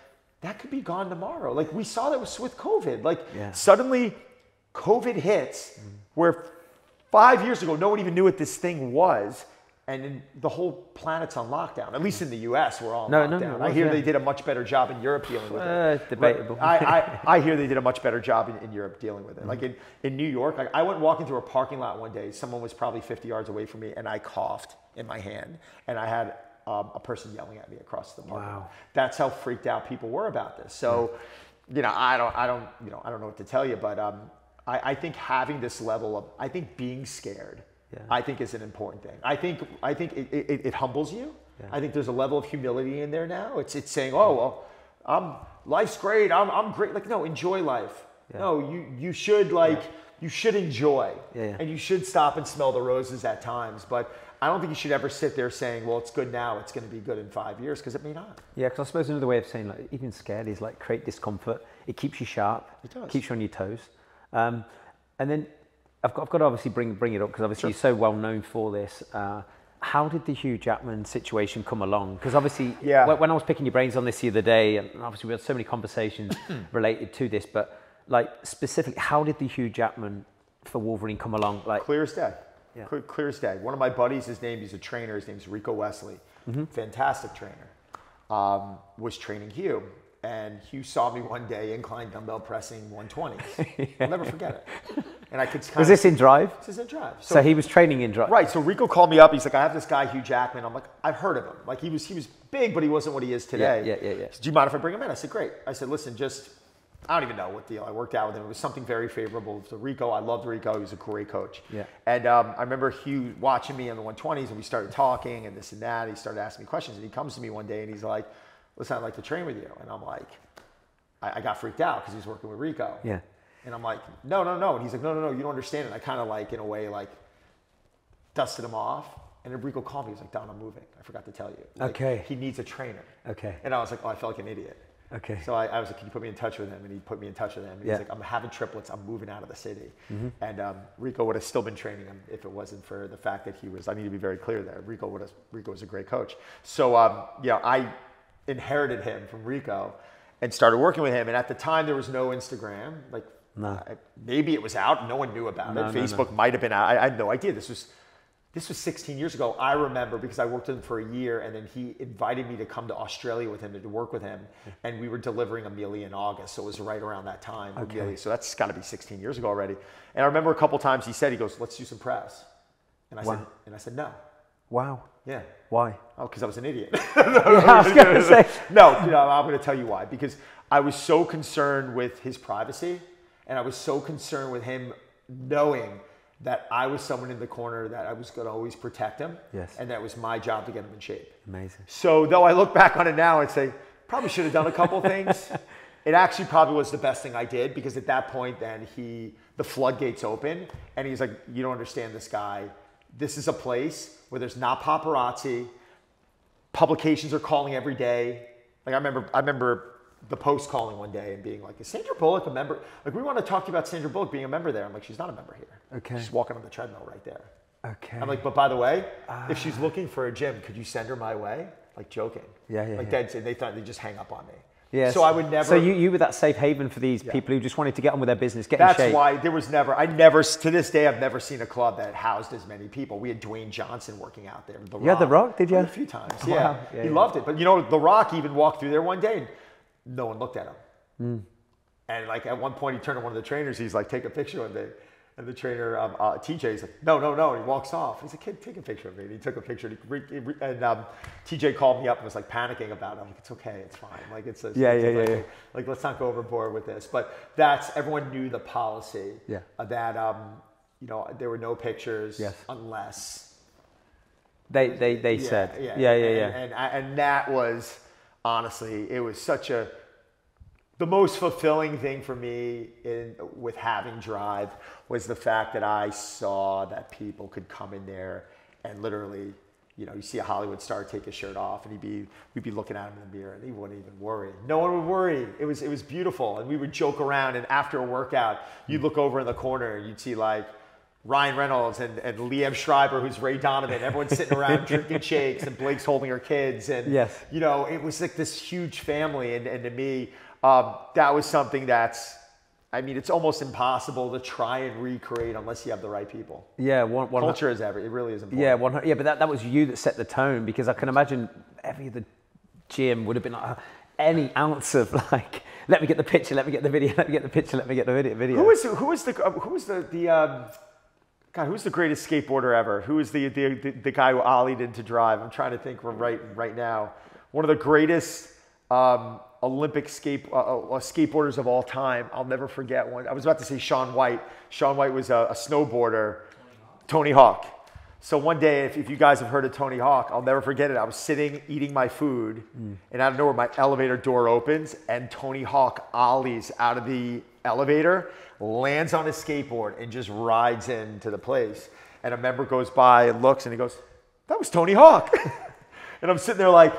that could be gone tomorrow. Like, we saw that with COVID. Like, suddenly COVID hits where 5 years ago, no one even knew what this thing was. And then the whole planet's on lockdown. At least in the US, we're all on lockdown. No, I hear they did a much better job in Europe dealing with it. Debatable. I hear they did a much better job in Europe dealing with it. Like in New York, like I went walking through a parking lot one day. Someone was probably 50 yards away from me, and I coughed in my hand. And I had a person yelling at me across the parking lot. That's how freaked out people were about this. So, I don't know what to tell you, but I think having this level of, I think being scared, I think is an important thing. I think it humbles you. I think there's a level of humility in there now. It's saying, oh, well, life's great. I'm great. Like, no, enjoy life. No, you should you should enjoy. Yeah. And you should stop and smell the roses at times. But I don't think you should ever sit there saying, well, it's good now, it's going to be good in 5 years, because it may not. Yeah, because I suppose another way of saying, like, even scared is like create discomfort. It keeps you sharp. It does. Keeps you on your toes. And then I've got to obviously bring it up, because obviously you're so well known for this. How did the Hugh Jackman situation come along? Because obviously, when I was picking your brains on this the other day, and obviously we had so many conversations related to this, but like specifically, how did the Hugh Jackman for Wolverine come along? Like clear as day. Yeah. Clear as day. One of my buddies, he's a trainer. His name's Rico Wesley. Fantastic trainer. Was training Hugh. And Hugh saw me one day incline dumbbell pressing 120s. I'll never forget it. And I could was this in Drive? This is in Drive. So he was training in Drive. Right. So Rico called me up. He's like, I have this guy, Hugh Jackman. I'm like, I've heard of him. Like he was big, but he wasn't what he is today. Yeah. So, do you mind if I bring him in? I said, great. I said, listen, I don't even know what deal. I worked out with him. It was something very favorable to Rico. I loved Rico. He was a great coach. Yeah. And I remember Hugh watching me on the 120s, and we started talking and this and that. He started asking me questions, and he comes to me one day and he's like, listen, I'd like to train with you. And I'm like, I got freaked out because he's working with Rico. Yeah. And I'm like, no. And he's like, no, you don't understand it. And I kind of like, in a way, like dusted him off. And then Rico called me. He's like, Don, I'm moving. I forgot to tell you. Like, okay. He needs a trainer. Okay. And I was like, oh, I felt like an idiot. Okay. So I was like, can you put me in touch with him? And he put me in touch with him. And he's like, I'm having triplets. I'm moving out of the city. And Rico would have still been training him if it wasn't for the fact that I need to be very clear there. Rico was a great coach. So, I inherited him from Rico and started working with him. And at the time, there was no Instagram. Like, maybe it was out. No one knew about it. Facebook might have been out. I had no idea. This was 16 years ago. I remember because I worked with him for a year, and then he invited me to come to Australia with him to work with him. And we were delivering Amelia in August. So it was right around that time. Okay. Amelia. So that's got to be 16 years ago already. And I remember a couple times he goes, let's do some press. And I said, no. Wow. Yeah. Why? Oh, because I was an idiot. I was going to say. No, I'm going to tell you why. Because I was so concerned with his privacy, and I was so concerned with him knowing that I was someone in the corner that I was going to always protect him. Yes. And that was my job to get him in shape. Amazing. So though I look back on it now and say, probably should have done a couple things. It actually probably was the best thing I did, because at that point then the floodgates open, and he's like, you don't understand this guy. This is a place where there's not paparazzi. Publications are calling every day. Like I remember the Post calling one day and being like, is Sandra Bullock a member? Like, we want to talk to you about Sandra Bullock being a member there. I'm like, she's not a member here. Okay. She's walking on the treadmill right there. Okay. I'm like, but by the way, if she's looking for a gym, could you send her my way? Like joking. Yeah. Like they thought they'd just hang up on me. Yes. So I would never. So you were that safe haven for these people who just wanted to get on with their business, get in shape. That's why there was never, to this day, I've never seen a club that housed as many people. We had Dwayne Johnson working out there. The Rock. The Rock, did you? A few times, Wow. yeah. He loved it. But The Rock even walked through there one day and no one looked at him. And like at one point he turned to one of the trainers, he's like, take a picture of me. And the trainer, TJ's like, no. And he walks off. He's like, kid, take a picture of me. And he took a picture. And TJ called me up and was like panicking about it. I'm like, it's okay. It's fine. Like, it's yeah. Like, let's not go overboard with this. But everyone knew the policy that, there were no pictures unless they said. Yeah. And that was, honestly, it was the most fulfilling thing for me with having Drive was the fact that I saw that people could come in there and literally, you see a Hollywood star take his shirt off and we'd be looking at him in the mirror and he wouldn't even worry. No one would worry. It was beautiful. And we would joke around, and after a workout, you'd look over in the corner and you'd see like Ryan Reynolds and Liam Schreiber, who's Ray Donovan. Everyone's sitting around drinking shakes, and Blake's holding her kids. And, it was like this huge family. And to me, that was something it's almost impossible to try and recreate unless you have the right people. Yeah, culture is it really is important. Yeah, but that was you that set the tone, because I can imagine every other gym would have been like any ounce of like, let me get the picture, let me get the video, let me get the picture, let me get the video. Who was the greatest skateboarder ever? Who is the guy who ollied into Drive? I'm trying to think right now. One of the greatest Olympic skateboarders of all time. I'll never forget one. I was about to say Shaun White. Shaun White was a snowboarder. Tony Hawk. So one day, if you guys have heard of Tony Hawk, I'll never forget it. I was sitting, eating my food, and out of nowhere, my elevator door opens, and Tony Hawk ollies out of the elevator, lands on his skateboard, and just rides into the place. And a member goes by and looks, and he goes, "That was Tony Hawk." And I'm sitting there like,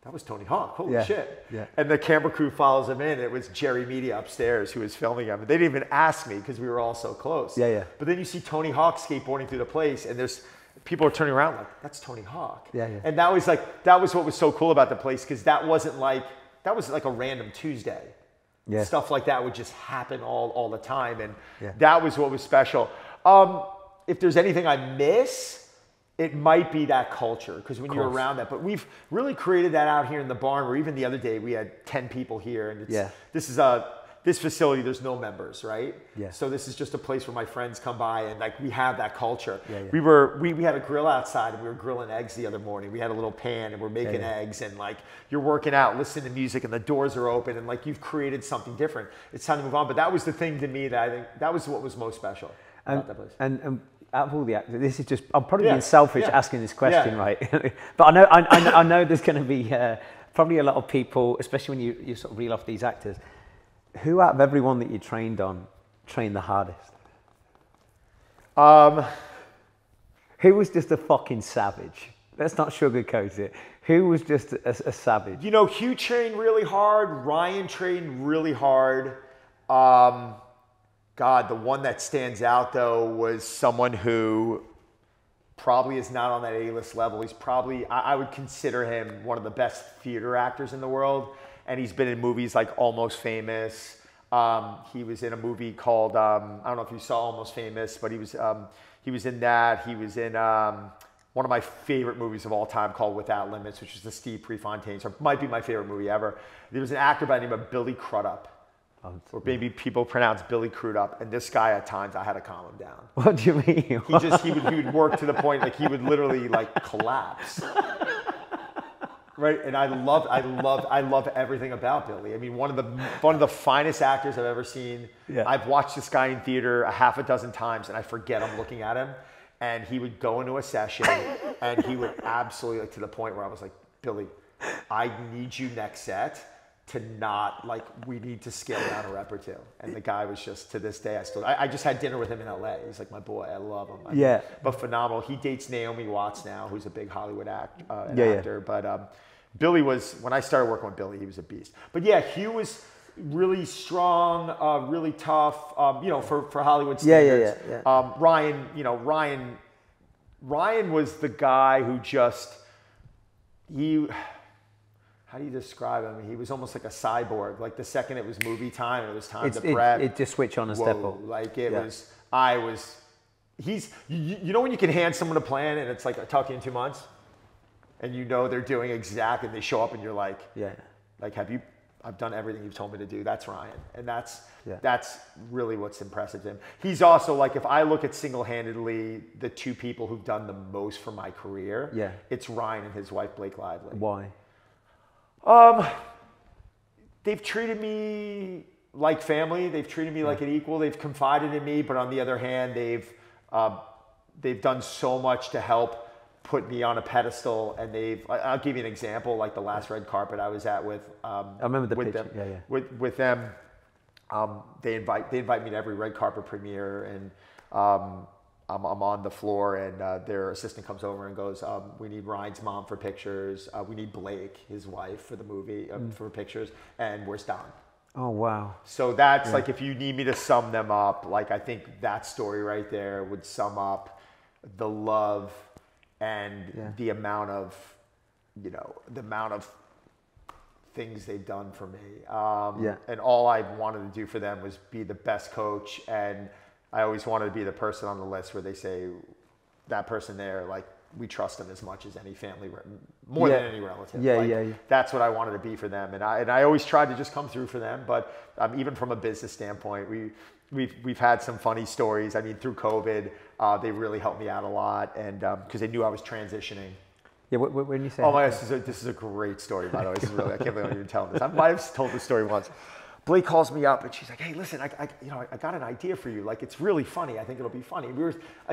that was Tony Hawk, holy shit. Yeah. And the camera crew follows him in. It was Jerry Media upstairs who was filming him. They didn't even ask me because we were all so close. Yeah. But then you see Tony Hawk skateboarding through the place, and there's people are turning around like, that's Tony Hawk. Yeah. And that was what was so cool about the place, because that was like a random Tuesday. Yeah. Stuff like that would just happen all the time, and that was what was special. If there's anything I miss, it might be that culture, because when you're around that. But we've really created that out here in the barn, where even the other day we had 10 people here, and this facility, there's no members, right? Yeah. So this is just a place where my friends come by, and like we have that culture. Yeah. We had a grill outside, and we were grilling eggs the other morning. We had a little pan, and we're making eggs, and like you're working out, listening to music, and the doors are open, and like you've created something different. It's time to move on. But that was the thing to me that I think that was what was most special about that place. And out of all the actors, this is just, I'm probably being selfish asking this question, right? But I know there's going to be probably a lot of people, especially when you sort of reel off these actors, who out of everyone that you trained the hardest? Who was just a fucking savage? Let's not sugarcoat it. Who was just a savage? You know, Hugh trained really hard. Ryan trained really hard. God, the one that stands out, though, was someone who probably is not on that A-list level. He's probably, I would consider him one of the best theater actors in the world. And he's been in movies like Almost Famous. He was in a movie called, I don't know if you saw Almost Famous, but he was in that. He was in one of my favorite movies of all time called Without Limits, which is the Steve Prefontaine. So it might be my favorite movie ever. There was an actor by the name of Billy Crudup. Or maybe people pronounce Billy Crudup, and this guy at times I had to calm him down. What do you mean? He would work to the point like he would literally like collapse. Right, and I love everything about Billy. I mean, one of the finest actors I've ever seen. Yeah. I've watched this guy in theater a half a dozen times, and I forget I'm looking at him. And he would go into a session, and he would absolutely, like, to the point where I was like, Billy, I need you next set to not, like, we need to scale down a rep or two. And the guy was just, to this day, I just had dinner with him in LA. He's like my boy, I love him. But phenomenal. He dates Naomi Watts now, who's a big Hollywood actor. But Billy was, when I started working with Billy, he was a beast. But yeah, Hugh was really strong, really tough, for Hollywood standards. Ryan was the guy who just, how do you describe him? He was almost like a cyborg. Like the second it was movie time, it was time to prep. It just switch on and step up. Like it was, you know when you can hand someone a plan and it's like, I'll talk to you in 2 months? And you know they're doing exactly, they show up and you're like, like, I've done everything you've told me to do. That's Ryan. And that's really what's impressive to him. He's also like, if I look at single-handedly the two people who've done the most for my career, it's Ryan and his wife, Blake Lively. Why? They've treated me like family. They've treated me like an equal. They've confided in me, but on the other hand, they've done so much to help put me on a pedestal. And I'll give you an example, like the last red carpet I was at with, I remember the with picture. them, with them. They invite me to every red carpet premiere, and I'm on the floor, and their assistant comes over and goes, we need Ryan's mom for pictures. We need Blake, his wife, for the movie, for pictures. And where's Don? Oh, wow. So that's like, if you need me to sum them up, like I think that story right there would sum up the love and the amount of things they've done for me. And all I wanted to do for them was be the best coach, and I always wanted to be the person on the list where they say, that person there, like, we trust them as much as any family, more than any relative. That's what I wanted to be for them, and I always tried to just come through for them. But even from a business standpoint, we've had some funny stories. I mean, through COVID, they really helped me out a lot, and because they knew I was transitioning. Yeah, when you say... Oh my gosh, this is a great story, by the way. This is really, I can't believe I'm even telling this. I might have told this story once. Blake calls me up and she's like, hey, listen, I got an idea for you. Like, it's really funny. I think it'll be funny.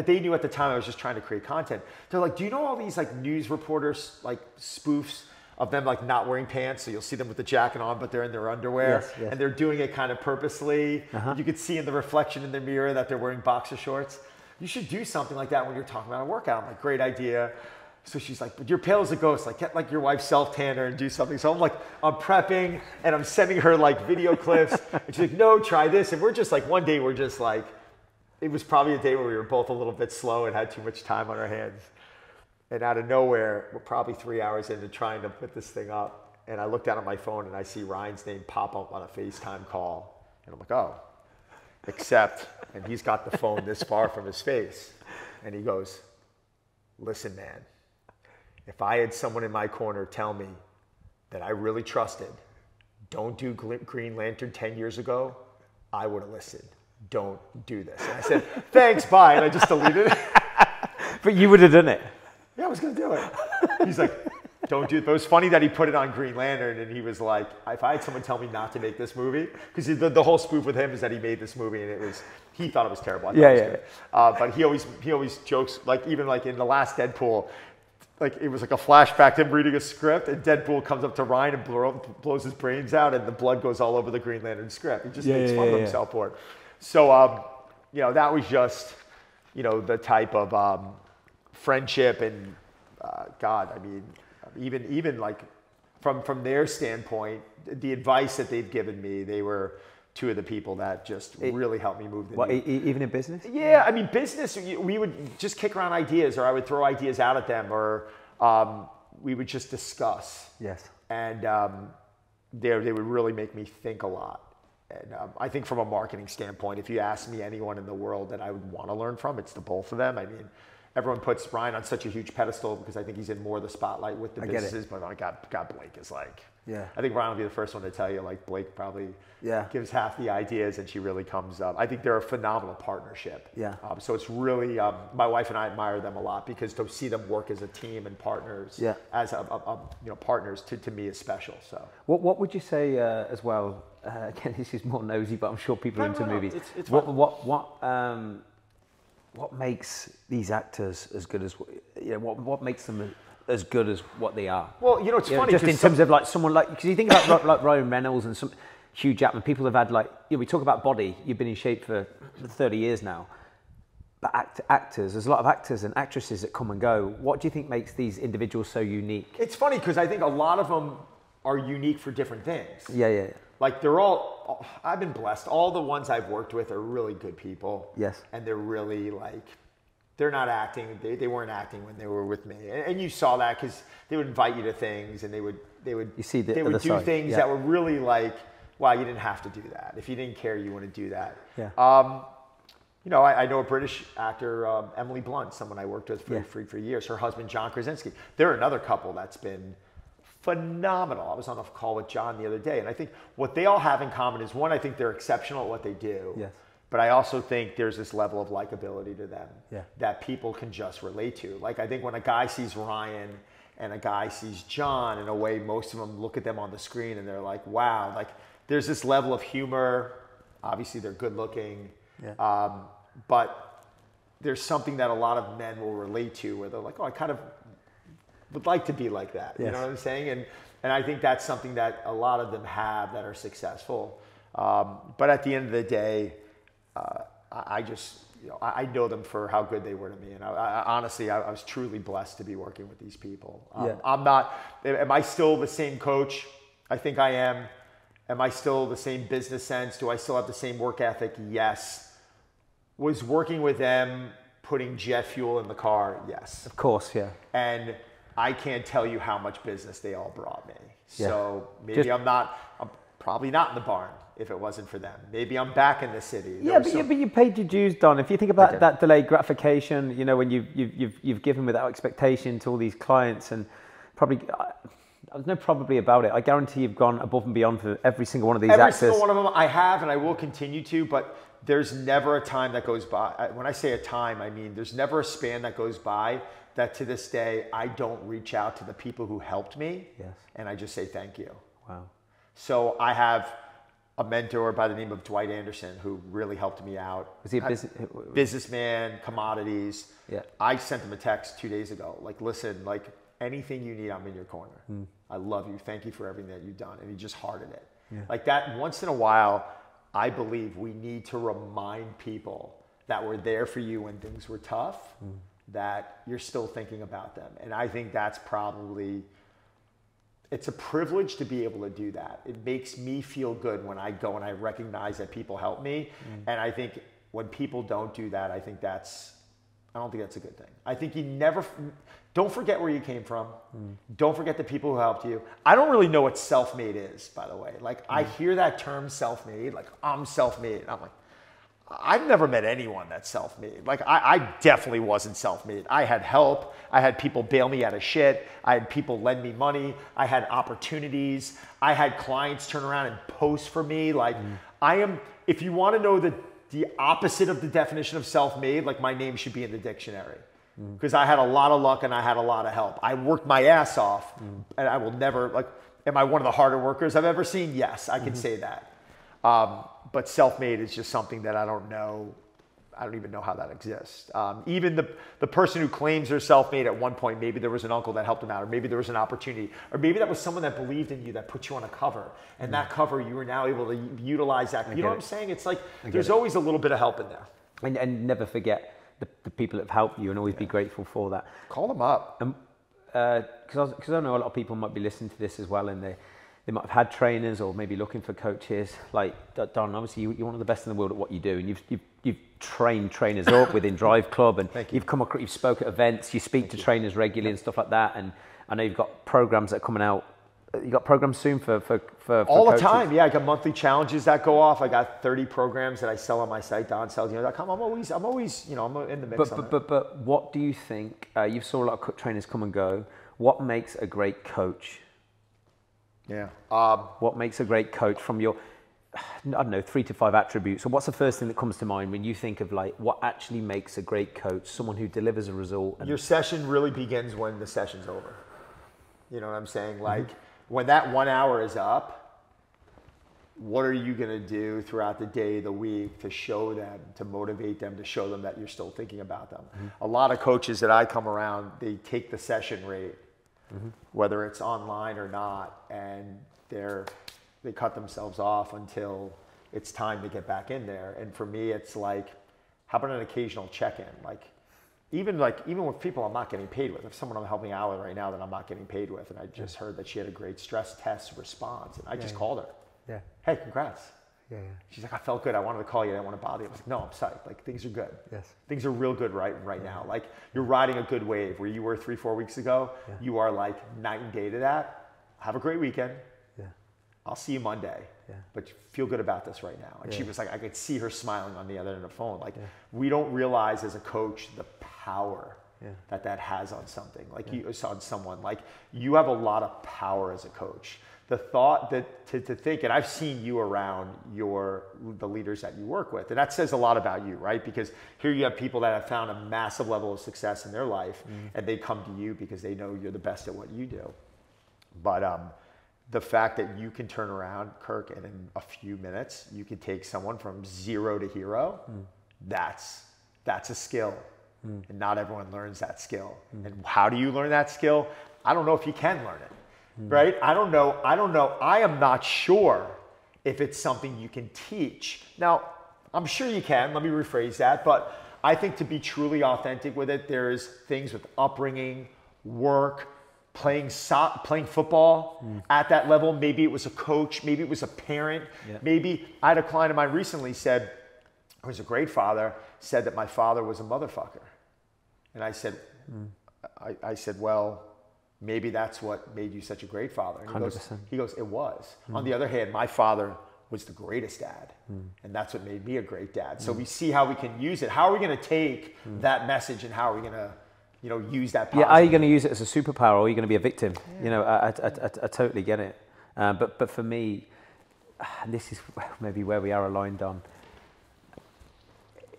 They knew at the time I was just trying to create content. They're like, do you know all these like news reporters, like spoofs of them like not wearing pants? So you'll see them with the jacket on, but they're in their underwear. Yes. And they're doing it kind of purposely. You could see in the reflection in the mirror that they're wearing boxer shorts. You should do something like that when you're talking about a workout. I'm like, great idea. So she's like, but you're pale as a ghost. Like, get like your wife's self-tanner and do something. So I'm prepping and I'm sending her like video clips. And she's like, no, try this. And we're just like, one day we're just like, it was probably a day where we were both a little bit slow and had too much time on our hands. And out of nowhere, we're probably 3 hours into trying to put this thing up. And I look down at my phone and I see Ryan's name pop up on a FaceTime call. And I'm like, oh, except, and he's got the phone this far from his face. And he goes, listen, man. If I had someone in my corner tell me that I really trusted, don't do Green Lantern 10 years ago, I would have listened. Don't do this. And I said, thanks, bye. And I just deleted it. But you would have done it. Yeah, I was going to do it. He's like, don't do it. But it was funny that he put it on Green Lantern and he was like, if I had someone tell me not to make this movie, because the whole spoof with him is that he made this movie and he thought it was terrible. I thought it was good. But he always jokes, like even like in the last Deadpool, like it was like a flashback to him reading a script and Deadpool comes up to Ryan and blows his brains out and the blood goes all over the Green Lantern script. He just makes fun of himself for it. So, that was just, the type of friendship and God, I mean, even like from their standpoint, the advice that they've given me, they were two of the people that just really helped me move the needle. Even in business? Yeah, I mean, business, we would just kick around ideas or I would throw ideas out at them or we would just discuss. Yes. And they would really make me think a lot. And I think from a marketing standpoint, if you ask me anyone in the world that I would want to learn from, it's the both of them. I mean, everyone puts Ryan on such a huge pedestal because I think he's in more of the spotlight with the businesses. But God, Blake is like, I think Ryan will be the first one to tell you, like Blake probably gives half the ideas and she really comes up. I think they're a phenomenal partnership. Yeah. So it's really, my wife and I admire them a lot because to see them work as a team and partners, as partners to me is special. So what would you say as well? Again, this is more nosy, but I'm sure people are into movies. It's what makes these actors as good as what makes them as good as what they are? Well, it's funny just in terms of like someone like, because you think about like Ryan Reynolds and some Hugh Jackman, people have had like, we talk about body. You've been in shape for 30 years now, but actors, there's a lot of actors and actresses that come and go. What do you think makes these individuals so unique? It's funny because I think a lot of them are unique for different things. Yeah. Like I've been blessed. All the ones I've worked with are really good people. Yes. And they're really like, they're not acting. They weren't acting when they were with me. And you saw that because they would invite you to things and they would do things that were really like, wow, you didn't have to do that. If you didn't care, you wouldn't do that. Yeah. I know a British actor, Emily Blunt, someone I worked with for years. Her husband, John Krasinski. They're another couple that's been phenomenal. I was on a call with John the other day, and I think what they all have in common is, one, I think they're exceptional at what they do. Yes. But I also think there's this level of likability to them that people can just relate to. Like, I think when a guy sees Ryan and a guy sees John, in a way, most of them look at them on the screen and they're like, wow, like there's this level of humor. Obviously, they're good looking. Yeah. But there's something that a lot of men will relate to where they're like, oh, I kind of would like to be like that. Yes. You know what I'm saying? And I think that's something that a lot of them have that are successful. But at the end of the day, I just, I know them for how good they were to me. And honestly, I was truly blessed to be working with these people. Am I still the same coach? I think I am. Am I still the same business sense? Do I still have the same work ethic? Yes. Was working with them putting jet fuel in the car? Yes. Of course, yeah. And I can't tell you how much business they all brought me. Yeah. So maybe I'm probably not in the barn if it wasn't for them. Maybe I'm back in the city. But you paid your dues, Don. If you think about that delayed gratification, when you've given without expectation to all these clients, and probably there's no probably about it. I guarantee you've gone above and beyond for every single one of these actors. Every single one of them I have, and I will continue to. But there's never a time that goes by. When I say a time, I mean there's never a span that goes by that to this day I don't reach out to the people who helped me, and I just say thank you. Wow. So I have a mentor by the name of Dwight Anderson, who really helped me out. Was he a businessman, commodities? Yeah. I sent him a text 2 days ago. Like, listen, like anything you need, I'm in your corner. I love you. Thank you for everything that you've done. And he just hearted it. Yeah. Like that, once in a while, I believe we need to remind people that were there for you when things were tough, that you're still thinking about them. And I think that's probably, it's a privilege to be able to do that. It makes me feel good when I go and I recognize that people help me. And I think when people don't do that, I don't think that's a good thing. I think don't forget where you came from. Don't forget the people who helped you. I don't really know what self-made is, by the way. Like I hear that term self-made, like I'm self-made. And I'm like, I've never met anyone that's self-made. Like I definitely wasn't self-made. I had help. I had people bail me out of shit. I had people lend me money. I had opportunities. I had clients turn around and post for me. Like if you want to know the opposite of the definition of self-made, like my name should be in the dictionary. Because I had a lot of luck and I had a lot of help. I worked my ass off and I will never, like, am I one of the harder workers I've ever seen? Yes, I can say that. But self-made is just something that I don't know. I don't even know how that exists. Even the person who claims they're self-made at one point, maybe there was an uncle that helped them out, or maybe there was an opportunity, or maybe that was someone that believed in you that put you on a cover. And that cover, you were now able to utilize that. You know what I'm saying? It's like there's always a little bit of help in there. And never forget the people that have helped you and always be grateful for that. Call them up. Because I know a lot of people might be listening to this as well, and they might have had trainers or maybe looking for coaches. Like Don, obviously you're one of the best in the world at what you do, and you've trained trainers up within Drive Club, and you've spoke at events, you speak to trainers regularly and stuff like that. And I know you've got programs that are coming out. You got programs soon for all coaches. the time. Yeah, I got monthly challenges that go off. I got 30 programs that I sell on my site, donsaladino.com. I'm always, I'm in the mix. But what do you think? You saw a lot of trainers come and go. What makes a great coach? Yeah. What makes a great coach from your, I don't know, 3 to 5 attributes? So what's the first thing that comes to mind when you think of like what actually makes a great coach? Someone who delivers a result. Your session really begins when the session's over. You know what I'm saying? Like when that 1 hour is up, what are you going to do throughout the day, the week to show them, to motivate them, to show them that you're still thinking about them? A lot of coaches that I come around, they take the session rate, whether it's online or not, and they cut themselves off until it's time to get back in there. And for me, it's like, how about an occasional check-in? Even with people I'm not getting paid with, if someone I'm helping out right now that I'm not getting paid with, and I just heard that she had a great stress test response, and I just called her. Yeah. Hey, congrats. Yeah. She's like, I felt good. I wanted to call you. I didn't want to bother you. I was like, no, I'm psyched. Like things are good. Yes. Things are real good right now. Like you're riding a good wave where you were 3-4 weeks ago. Yeah. You are like night and day to that. Have a great weekend. Yeah. I'll see you Monday. Yeah. But feel good about this right now. And she was like, I could see her smiling on the other end of the phone. Like we don't realize as a coach the power that has on something. Like you on someone. Like you have a lot of power as a coach. The thought that to think, and I've seen you around the leaders that you work with, and that says a lot about you, right? Because here you have people that have found a massive level of success in their life, and they come to you because they know you're the best at what you do. But the fact that you can turn around, Kirk, and in a few minutes you can take someone from 0 to hero, that's a skill, and not everyone learns that skill. And how do you learn that skill? I don't know if you can learn it. Right? I don't know. I am not sure if it's something you can teach. Now, I'm sure you can. Let me rephrase that. But I think to be truly authentic with it, there's things with upbringing, work, playing football at that level. Maybe it was a coach. Maybe it was a parent. Yeah. Maybe I had a client of mine recently said, who was a great father, said that my father was a motherfucker. And I said, well, maybe that's what made you such a great father. And he goes, it was. On the other hand, my father was the greatest dad. And that's what made me a great dad. So we see how we can use it. How are we going to take that message and how are we going to, use that positive? Yeah, are you going to use it as a superpower or are you going to be a victim? Yeah. I totally get it. But for me, and this is maybe where we are aligned on,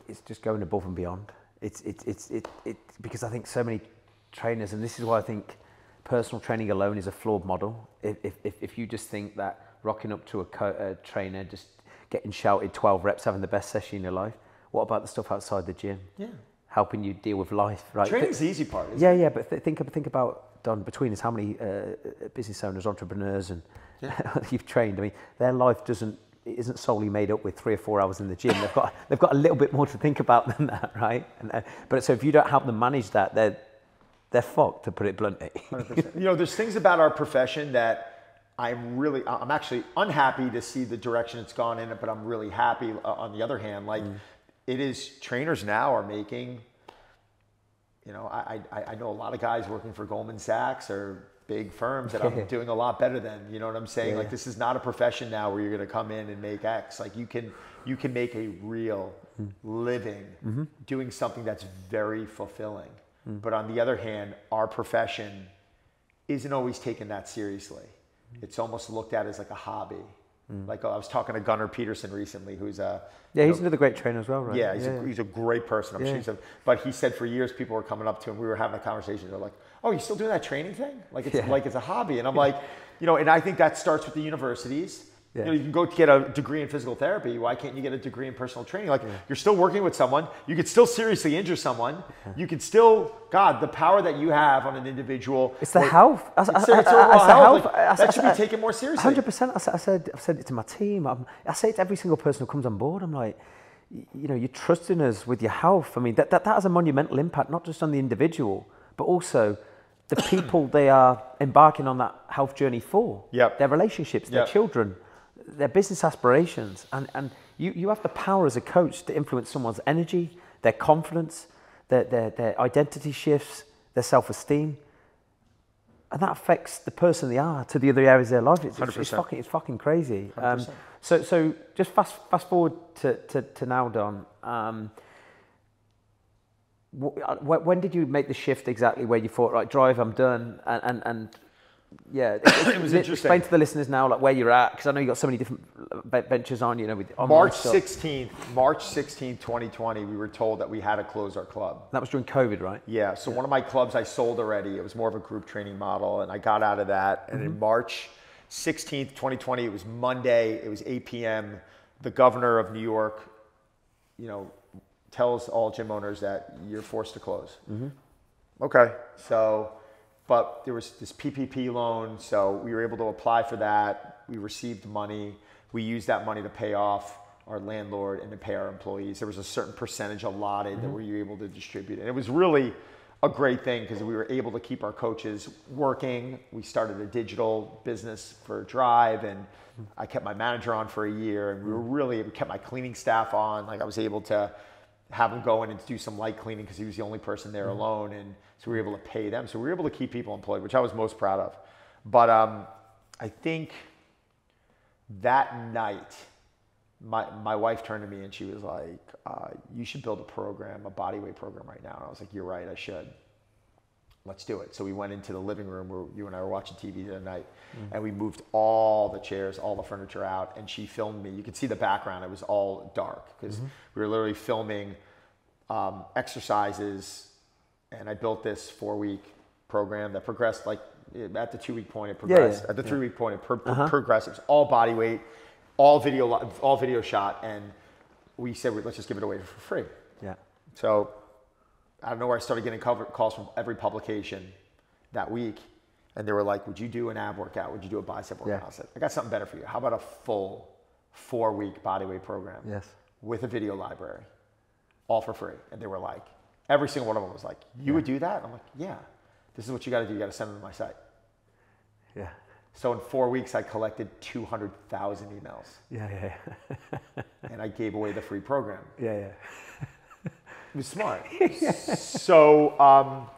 it's just going above and beyond. It's because I think so many trainers, and this is why I think personal training alone is a flawed model. If you just think that rocking up to a trainer, just getting shouted 12 reps, having the best session in your life. What about the stuff outside the gym? Yeah. Helping you deal with life, right? Training's the easy part, isn't it? Yeah, but think about, Don, between us, how many business owners, entrepreneurs, and you've trained. I mean, their life isn't solely made up with 3 or 4 hours in the gym. They've got a little bit more to think about than that, right? But so if you don't help them manage that, they're fucked, to put it bluntly. 100%. There's things about our profession that I'm actually unhappy to see the direction it's gone in, but I'm really happy on the other hand. Like, it is, trainers now are making, I know a lot of guys working for Goldman Sachs or big firms that I'm doing a lot better than, you know what I'm saying? Like, this is not a profession now where you're going to come in and make X. Like, you can make a real living doing something that's very fulfilling. But on the other hand, our profession isn't always taken that seriously. It's almost looked at as like a hobby. Like, I was talking to Gunnar Peterson recently, who's he's another great trainer as well, right? Yeah, he's a great person. I'm sure but he said for years people were coming up to him. We were having a conversation. They're like, "Oh, you still doing that training thing? Like it's a hobby?" And I'm like, and I think that starts with the universities. Yeah. You can go get a degree in physical therapy. Why can't you get a degree in personal training? Like, you're still working with someone. You could still seriously injure someone. You could still, the power that you have on an individual. It's the health. It's health. That should be taken more seriously. 100%. I've said it to my team. I say it to every single person who comes on board. I'm like, you're trusting us with your health. I mean, that has a monumental impact, not just on the individual, but also the people they are embarking on that health journey for. Yep. Their relationships, their children, their business aspirations, and you have the power as a coach to influence someone's energy, their confidence, their identity shifts, their self-esteem, and that affects the person they are to the other areas of their life. It's fucking crazy. So just fast forward to now, Don. When did you make the shift exactly where you thought, right, drive, I'm done, and it was interesting. Explain to the listeners now, like, where you're at, because I know you got so many different ventures on. With March 16th, 2020, we were told that we had to close our club. That was during COVID, right? Yeah. So one of my clubs I sold already. It was more of a group training model, and I got out of that. And in March 16th, 2020, it was Monday. It was 8 p.m. The governor of New York, tells all gym owners that you're forced to close. Okay. So. But there was this PPP loan, so we were able to apply for that. We received money. We used that money to pay off our landlord and to pay our employees. There was a certain percentage allotted that we were able to distribute. And it was really a great thing because we were able to keep our coaches working. We started a digital business for Drive, and I kept my manager on for a year. And we kept my cleaning staff on. Like, I was able to have him go in and do some light cleaning because he was the only person there alone. And so we were able to pay them. So we were able to keep people employed, which I was most proud of. But I think that night, my wife turned to me and she was like, you should build a program, a bodyweight program right now. And I was like, you're right, I should. Let's do it. So we went into the living room where you and I were watching TV the other night, and we moved all the chairs, all the furniture out, and she filmed me. You could see the background. It was all dark because we were literally filming exercises, and I built this 4-week program that progressed, like, at the 2-week point it progressed. At the 3-week point it progressed. It was all body weight, all video shot, and we said, let's just give it away for free. Yeah. So I don't know where I started getting calls from every publication that week, and they were like, would you do an ab workout? Would you do a bicep workout? I said, I got something better for you. How about a full 4-week bodyweight program with a video library, all for free? And they were like, every single one of them was like, you would do that? I'm like, yeah. This is what you got to do. You got to send them to my site. Yeah. So in 4 weeks, I collected 200,000 emails. Yeah. And I gave away the free program. Yeah. It was smart. So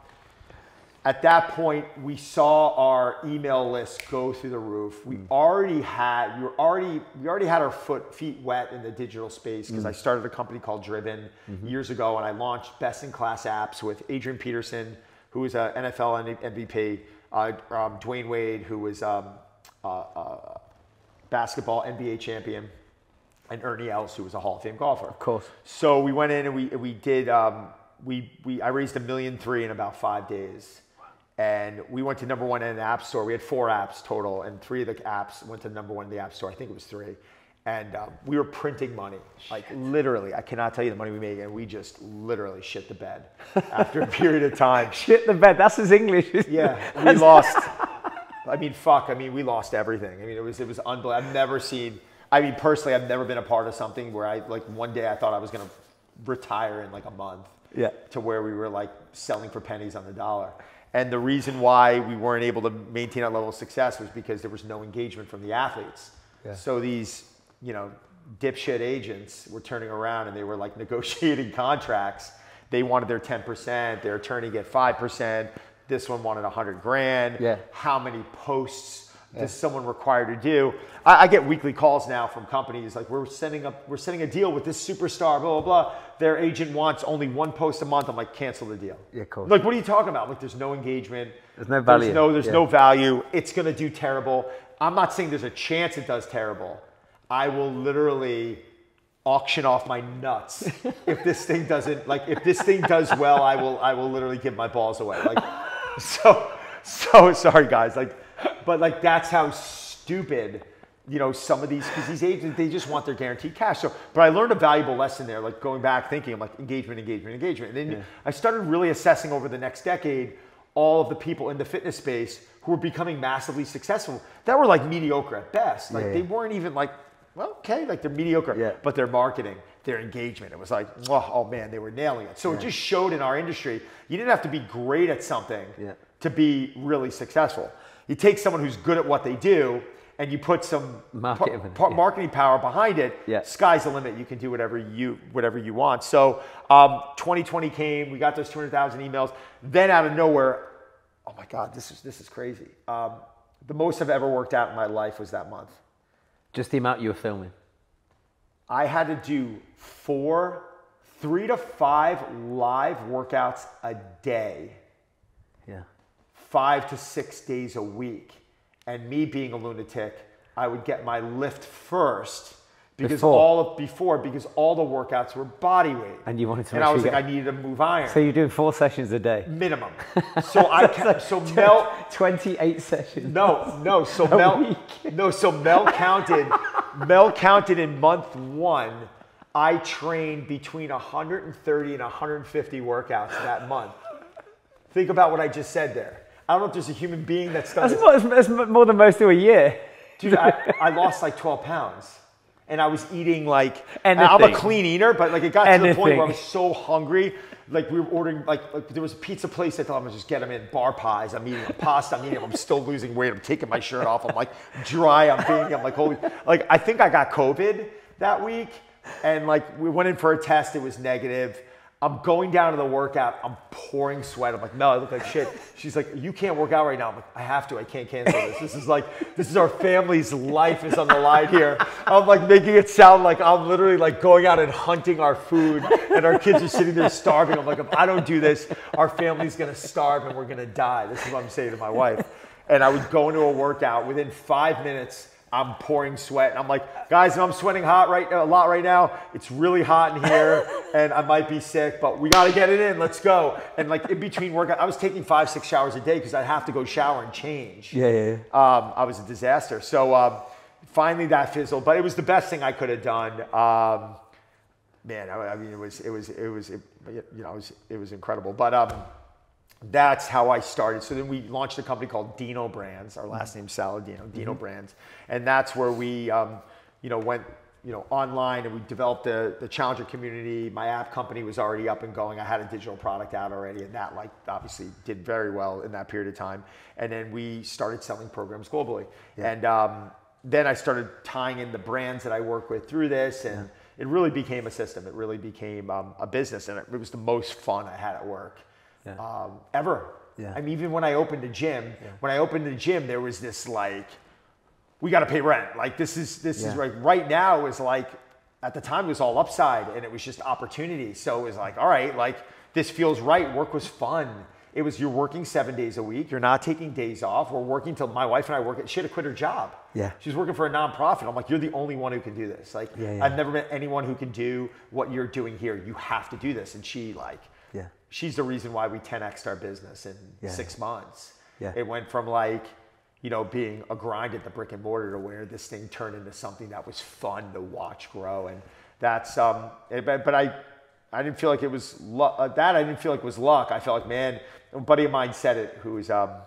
at that point, we saw our email list go through the roof. We already had our feet wet in the digital space because I started a company called Driven years ago, and I launched best-in-class apps with Adrian Peterson, who was an NFL MVP, Dwayne Wade, who was basketball NBA champion, and Ernie Els, who was a Hall of Fame golfer. Of course. So we went in and we did. I raised $1.3 million in about 5 days, And we went to #1 in the App Store. We had 4 apps total, and 3 of the apps went to #1 in the App Store. I think it was 3. And we were printing money, like literally. I cannot tell you the money we made, and we just literally shit the bed after a period of time. Shit the bed. That's his English. Yeah, we lost. We lost everything. I mean, it was unbelievable. I've never seen. I mean, personally, I've never been a part of something where one day I thought I was going to retire in like a month. Yeah. To where we were like selling for pennies on the dollar. And the reason why we weren't able to maintain that level of success was because there was no engagement from the athletes. Yeah. So these, dipshit agents were turning around and they were like negotiating contracts. They wanted their 10%, their attorney get 5%. This one wanted $100,000. Yeah. How many posts does someone require to do? I get weekly calls now from companies like we're setting a deal with this superstar, blah, blah, blah. Their agent wants only 1 post a month. I'm like, cancel the deal. Yeah, cool. Like, what are you talking about? Like, there's no engagement. There's no value. There's no value. It's going to do terrible. I'm not saying there's a chance it does terrible. I will literally auction off my nuts if this thing doesn't, if this thing does well, I will literally give my balls away. Like, so sorry guys. But that's how stupid, some of because these agents, they just want their guaranteed cash. But I learned a valuable lesson there, like going back thinking, I'm like engagement. And then I started really assessing over the next decade, all of the people in the fitness space who were becoming massively successful that were like mediocre at best. They weren't even they're mediocre, but their marketing, their engagement, it was like, oh man, they were nailing it. So it just showed in our industry, you didn't have to be great at something to be really successful. You take someone who's good at what they do and you put some marketing power behind it, sky's the limit. You can do whatever you want. So 2020 came, we got those 200,000 emails. Then out of nowhere, oh my God, this is crazy. The most I've ever worked out in my life was that month. Just the amount you were filming? I had to do 3 to 5 live workouts a day. Yeah. 5 to 6 days a week. And me being a lunatic, I would get my lift first because all the workouts were body weight. And you wanted to and I was like, I needed to move iron. So you're doing 4 sessions a day? Minimum. So Mel 28 sessions. So Mel counted in month 1. I trained between 130 and 150 workouts that month. Think about what I just said there. I don't know if there's a human being that's done that's more than most do a year. Dude, I lost like 12 pounds. And I was eating I'm a clean eater, but it got to the point where I was so hungry. We were ordering, there was a pizza place I thought I'm gonna just get them in, bar pies. I'm eating pasta, I'm still losing weight. I'm taking my shirt off. I'm dry. I'm holy, I think I got COVID that week. And we went in for a test. It was negative. I'm going down to the workout. I'm pouring sweat. I'm like, Mel, I look like shit. She's like, you can't work out right now. I'm like, I have to. I can't cancel this. This is our family's life is on the line here. I'm making it sound like I'm literally going out and hunting our food and our kids are sitting there starving. I'm like, if I don't do this, our family's going to starve and we're going to die. This is what I'm saying to my wife. And I would go into a workout. Within 5 minutes, I'm pouring sweat. And I'm like, guys, I'm sweating a lot right now. It's really hot in here and I might be sick, but we got to get it in. Let's go. And in between workout, I was taking 5-6 showers a day because I'd have to go shower and change. Yeah. I was a disaster. So finally that fizzled, but it was the best thing I could have done. It was incredible. But that's how I started. So then we launched a company called Dino Brands. Our last name's Saladino, Dino Brands. And that's where we, went, online and we developed the challenger community. My app company was already up and going. I had a digital product out already and that obviously did very well in that period of time. And then we started selling programs globally. Yeah. And then I started tying in the brands that I work with through this and it really became a system. It really became a business and it was the most fun I had at work. Ever. Yeah. I mean, even when I opened a gym, there was this we got to pay rent. This is right now is at the time it was all upside and it was just opportunity. So it was all right, this feels right. Work was fun. It was, you're working 7 days a week. You're not taking days off. We're working till my wife and I work. She had to quit her job. Yeah. She's working for a nonprofit. I'm like, you're the only one who can do this. I've never met anyone who can do what you're doing here. You have to do this. And she she's the reason why we 10x'd our business in 6 months. Yeah. It went from like, you know, being a grind at the brick and mortar to where this thing turned into something that was fun to watch grow. And that's, but I didn't feel like it was luck. That I didn't feel like was luck. I felt like, man, a buddy of mine said it, who is I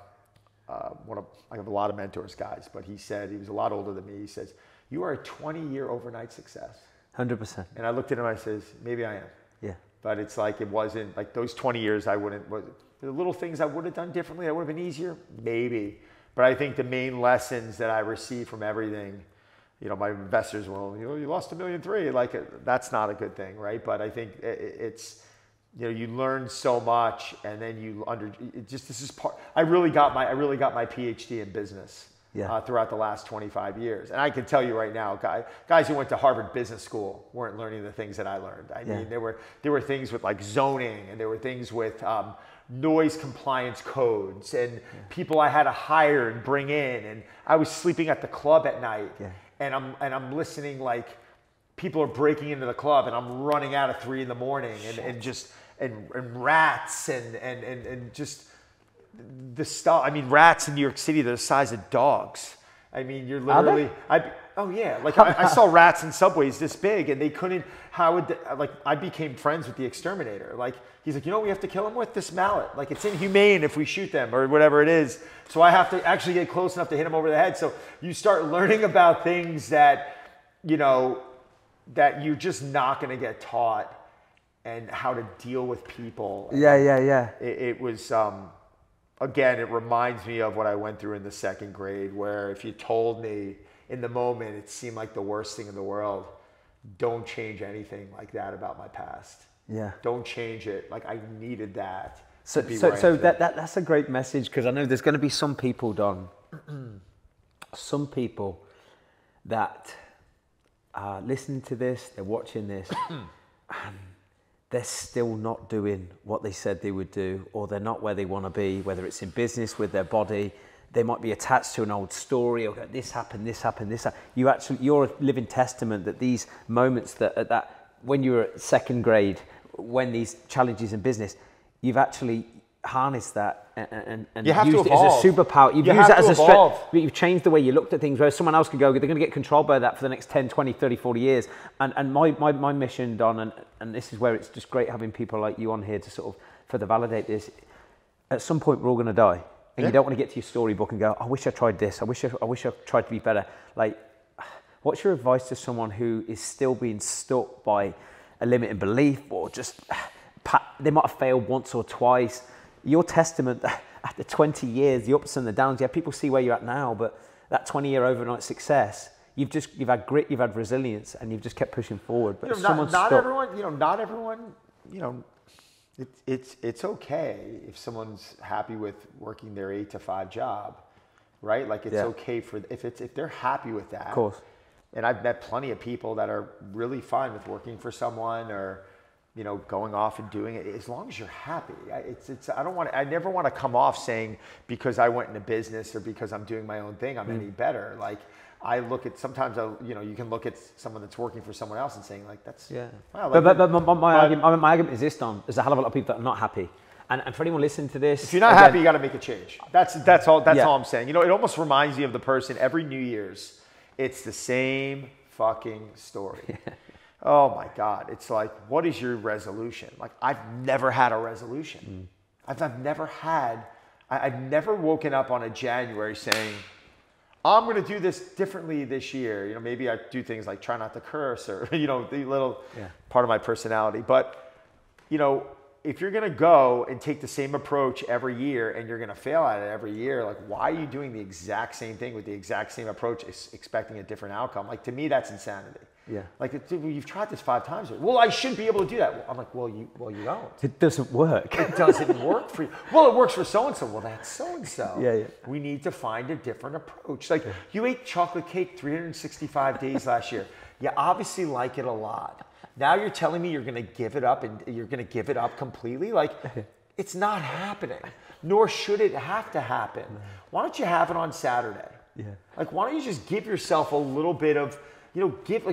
have a lot of mentors, guys, but he said, he was a lot older than me. He says, you are a 20-year overnight success. 100%. And I looked at him and I says, maybe I am. Yeah. But it's like, it wasn't like those 20 years the little things I would have done differently, that would have been easier, maybe. But I think the main lessons that I received from everything, you know, my investors, well, you know, you lost $1.3 million. Like, that's not a good thing, right? But I think it's, you know, you learn so much, and then this is part. I really got my PhD in business throughout the last 25 years, and I can tell you right now, guys who went to Harvard Business School weren't learning the things that I learned. I mean, there were things with like zoning, and there were things with noise compliance codes, and people I had to hire and bring in, and I was sleeping at the club at night, and I'm listening like people are breaking into the club, and I'm running out at 3 a.m. and rats and just the stuff. I mean, rats in New York City, they're the size of dogs. I mean, you're literally. I saw rats in subways this big, and they couldn't. I became friends with the exterminator. Like, he's like, you know what we have to kill them with? This mallet. Like, it's inhumane if we shoot them or whatever it is. So I have to actually get close enough to hit him over the head. So you start learning about things that, you know, that you're just not going to get taught, and how to deal with people. It was, again, it reminds me of what I went through in the 2nd grade, where if you told me in the moment it seemed like the worst thing in the world, don't change anything like that about my past. Yeah. Don't change it. Like, I needed that. So that's a great message, because I know there's going to be some people, Don, some people that are listening to this, they're watching this, and they're still not doing what they said they would do, or they're not where they want to be, whether it's in business, with their body. They might be attached to an old story, or go, this happened, this happened, this happened. You're a living testament that these moments that when you were at 2nd grade, when these challenges in business, you've actually harnessed that and used it as a superpower. You've used that as a strength. You've changed the way you looked at things, whereas someone else could go, they're going to get controlled by that for the next 10, 20, 30, 40 years. And my mission, Don, and this is where it's just great having people like you on here to sort of further validate this. At some point, we're all going to die. And you don't want to get to your storybook and go, I wish I tried this. I wish I tried to be better. Like, what's your advice to someone who is still being stuck by a limiting belief, or just, they might have failed once or twice? Your testament that after 20 years, the ups and the downs, people see where you're at now, but that 20-year overnight success, you've had grit, you've had resilience, and you've just kept pushing forward. But not everyone, it's okay if someone's happy with working their 8 to 5 job, right? Like, it's okay if they're happy with that. Of course. And I've met plenty of people that are really fine with working for someone, or, you know, going off and doing it, as long as you're happy. I never want to come off saying, because I went into business or because I'm doing my own thing, I'm any better. Like, I look at, sometimes you can look at someone that's working for someone else and saying, like, that's, wow. Like, but my argument is this, Don, there's a hell of a lot of people that are not happy. And for anyone listening to this, if you're not happy, you got to make a change. That's all I'm saying. You know, it almost reminds me of the person every New Year's, it's the same fucking story. Oh my God. It's like, what is your resolution? Like, I've never had a resolution. I've never woken up on a January saying, I'm going to do this differently this year. You know, maybe I do things like try not to curse, or, you know, the little part of my personality. But, you know, if you're going to go and take the same approach every year and you're going to fail at it every year, like, why are you doing the exact same thing with the exact same approach, expecting a different outcome? Like, to me, that's insanity. Yeah. Like, you've tried this 5 times. Well, I should be able to do that. I'm like, well, you don't. It doesn't work. It doesn't work for you. Well, it works for so-and-so. Well, that's so-and-so. Yeah. We need to find a different approach. Like, you ate chocolate cake 365 days last year. You obviously like it a lot. Now you're telling me you're going to give it up, and you're going to give it up completely? Like, it's not happening. Nor should it have to happen. Why don't you have it on Saturday? Yeah. Like, why don't you just give yourself a little bit of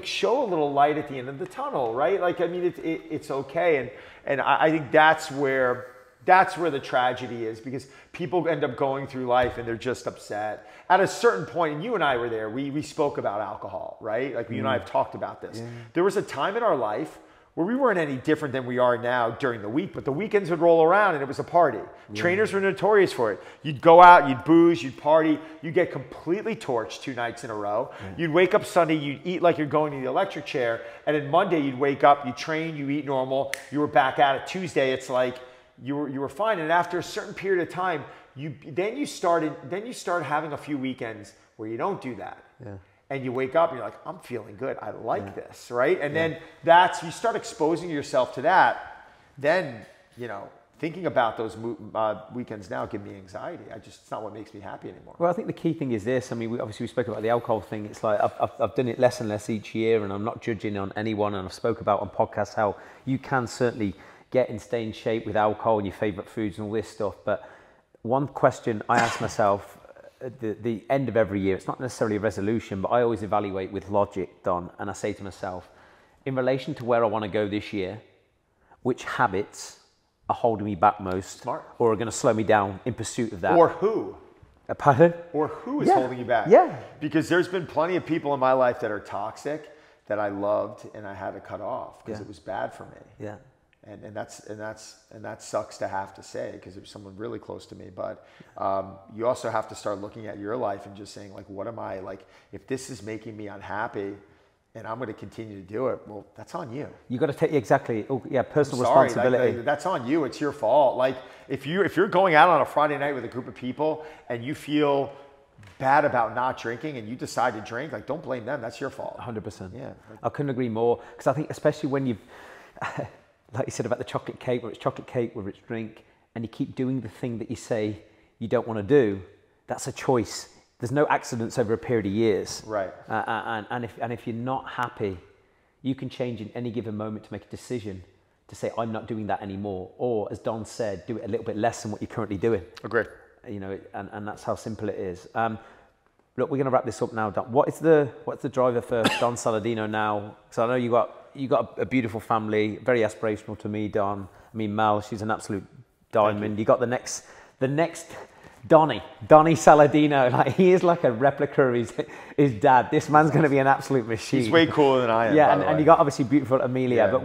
show a little light at the end of the tunnel, right? Like, I mean, it's okay. And I think that's where the tragedy is, because people end up going through life and they're just upset. At a certain point, and you and I were there, we spoke about alcohol, right? Like, you and I have talked about this. Yeah. There was a time in our life where we weren't any different than we are now during the week, but the weekends would roll around and it was a party. Yeah. Trainers were notorious for it. You'd go out, you'd booze, you'd party, you'd get completely torched 2 nights in a row. Yeah. You'd wake up Sunday, you'd eat like you're going to the electric chair, and then Monday you'd wake up, you train, you eat normal, you were back at it. Tuesday, it's like you were fine. And after a certain period of time, you start having a few weekends where you don't do that. Yeah. And you wake up and you're like, I'm feeling good. I like this, right? And then you start exposing yourself to that. Then, thinking about those weekends now give me anxiety. It's not what makes me happy anymore. Well, I think the key thing is this. I mean, we spoke about the alcohol thing. It's like I've done it less and less each year, and I'm not judging on anyone. And I've spoke about on podcasts how you can certainly stay in shape with alcohol and your favorite foods and all this stuff. But one question I ask myself at the end of every year, it's not necessarily a resolution, but I always evaluate with logic, Don, and I say to myself, in relation to where I want to go this year, which habits are holding me back most? Smart. Or are going to slow me down in pursuit of that? Or who? Pardon? Or who is holding you back? Yeah. Because there's been plenty of people in my life that are toxic that I loved and I had to cut off because it was bad for me. Yeah. And that sucks to have to say, because it was someone really close to me. But you also have to start looking at your life and just saying, like, what am I, like, if this is making me unhappy and I'm going to continue to do it, well, that's on you. You got to take personal responsibility. Like, that's on you. It's your fault. Like, if you're going out on a Friday night with a group of people and you feel bad about not drinking and you decide to drink, like, don't blame them. That's your fault. 100%. Yeah. I couldn't agree more, because I think especially when you've like you said about the chocolate cake, whether it's chocolate cake, whether it's drink, and you keep doing the thing that you say you don't want to do, that's a choice. There's no accidents over a period of years. Right. And if you're not happy, you can change in any given moment to make a decision to say, I'm not doing that anymore. Or, as Don said, do it a little bit less than what you're currently doing. Agreed. And that's how simple it is. Look, we're going to wrap this up now, Don. What's the driver for Don Saladino now? Because I know you got a beautiful family, very aspirational to me, Don. I mean, Mel, she's an absolute diamond. You got the next Donny Saladino. Like, he is like a replica of his dad. This man's going to be an absolute machine. He's way cooler than I am. Yeah, and you got obviously beautiful Amelia. Yeah, but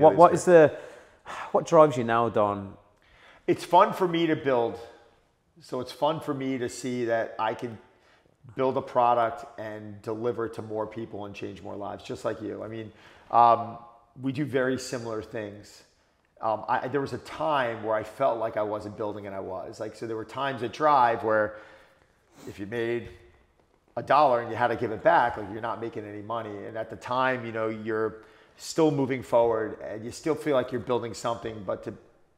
what drives you now, Don? It's fun for me to build. So it's fun for me to see that I can build a product and deliver to more people and change more lives, just like you. I mean, we do very similar things. There was a time where I felt like I wasn't building, and I was. Like, so there were times at Drive where if you made $1 and you had to give it back, like, you're not making any money. And at the time, you're still moving forward and you still feel like you're building something, but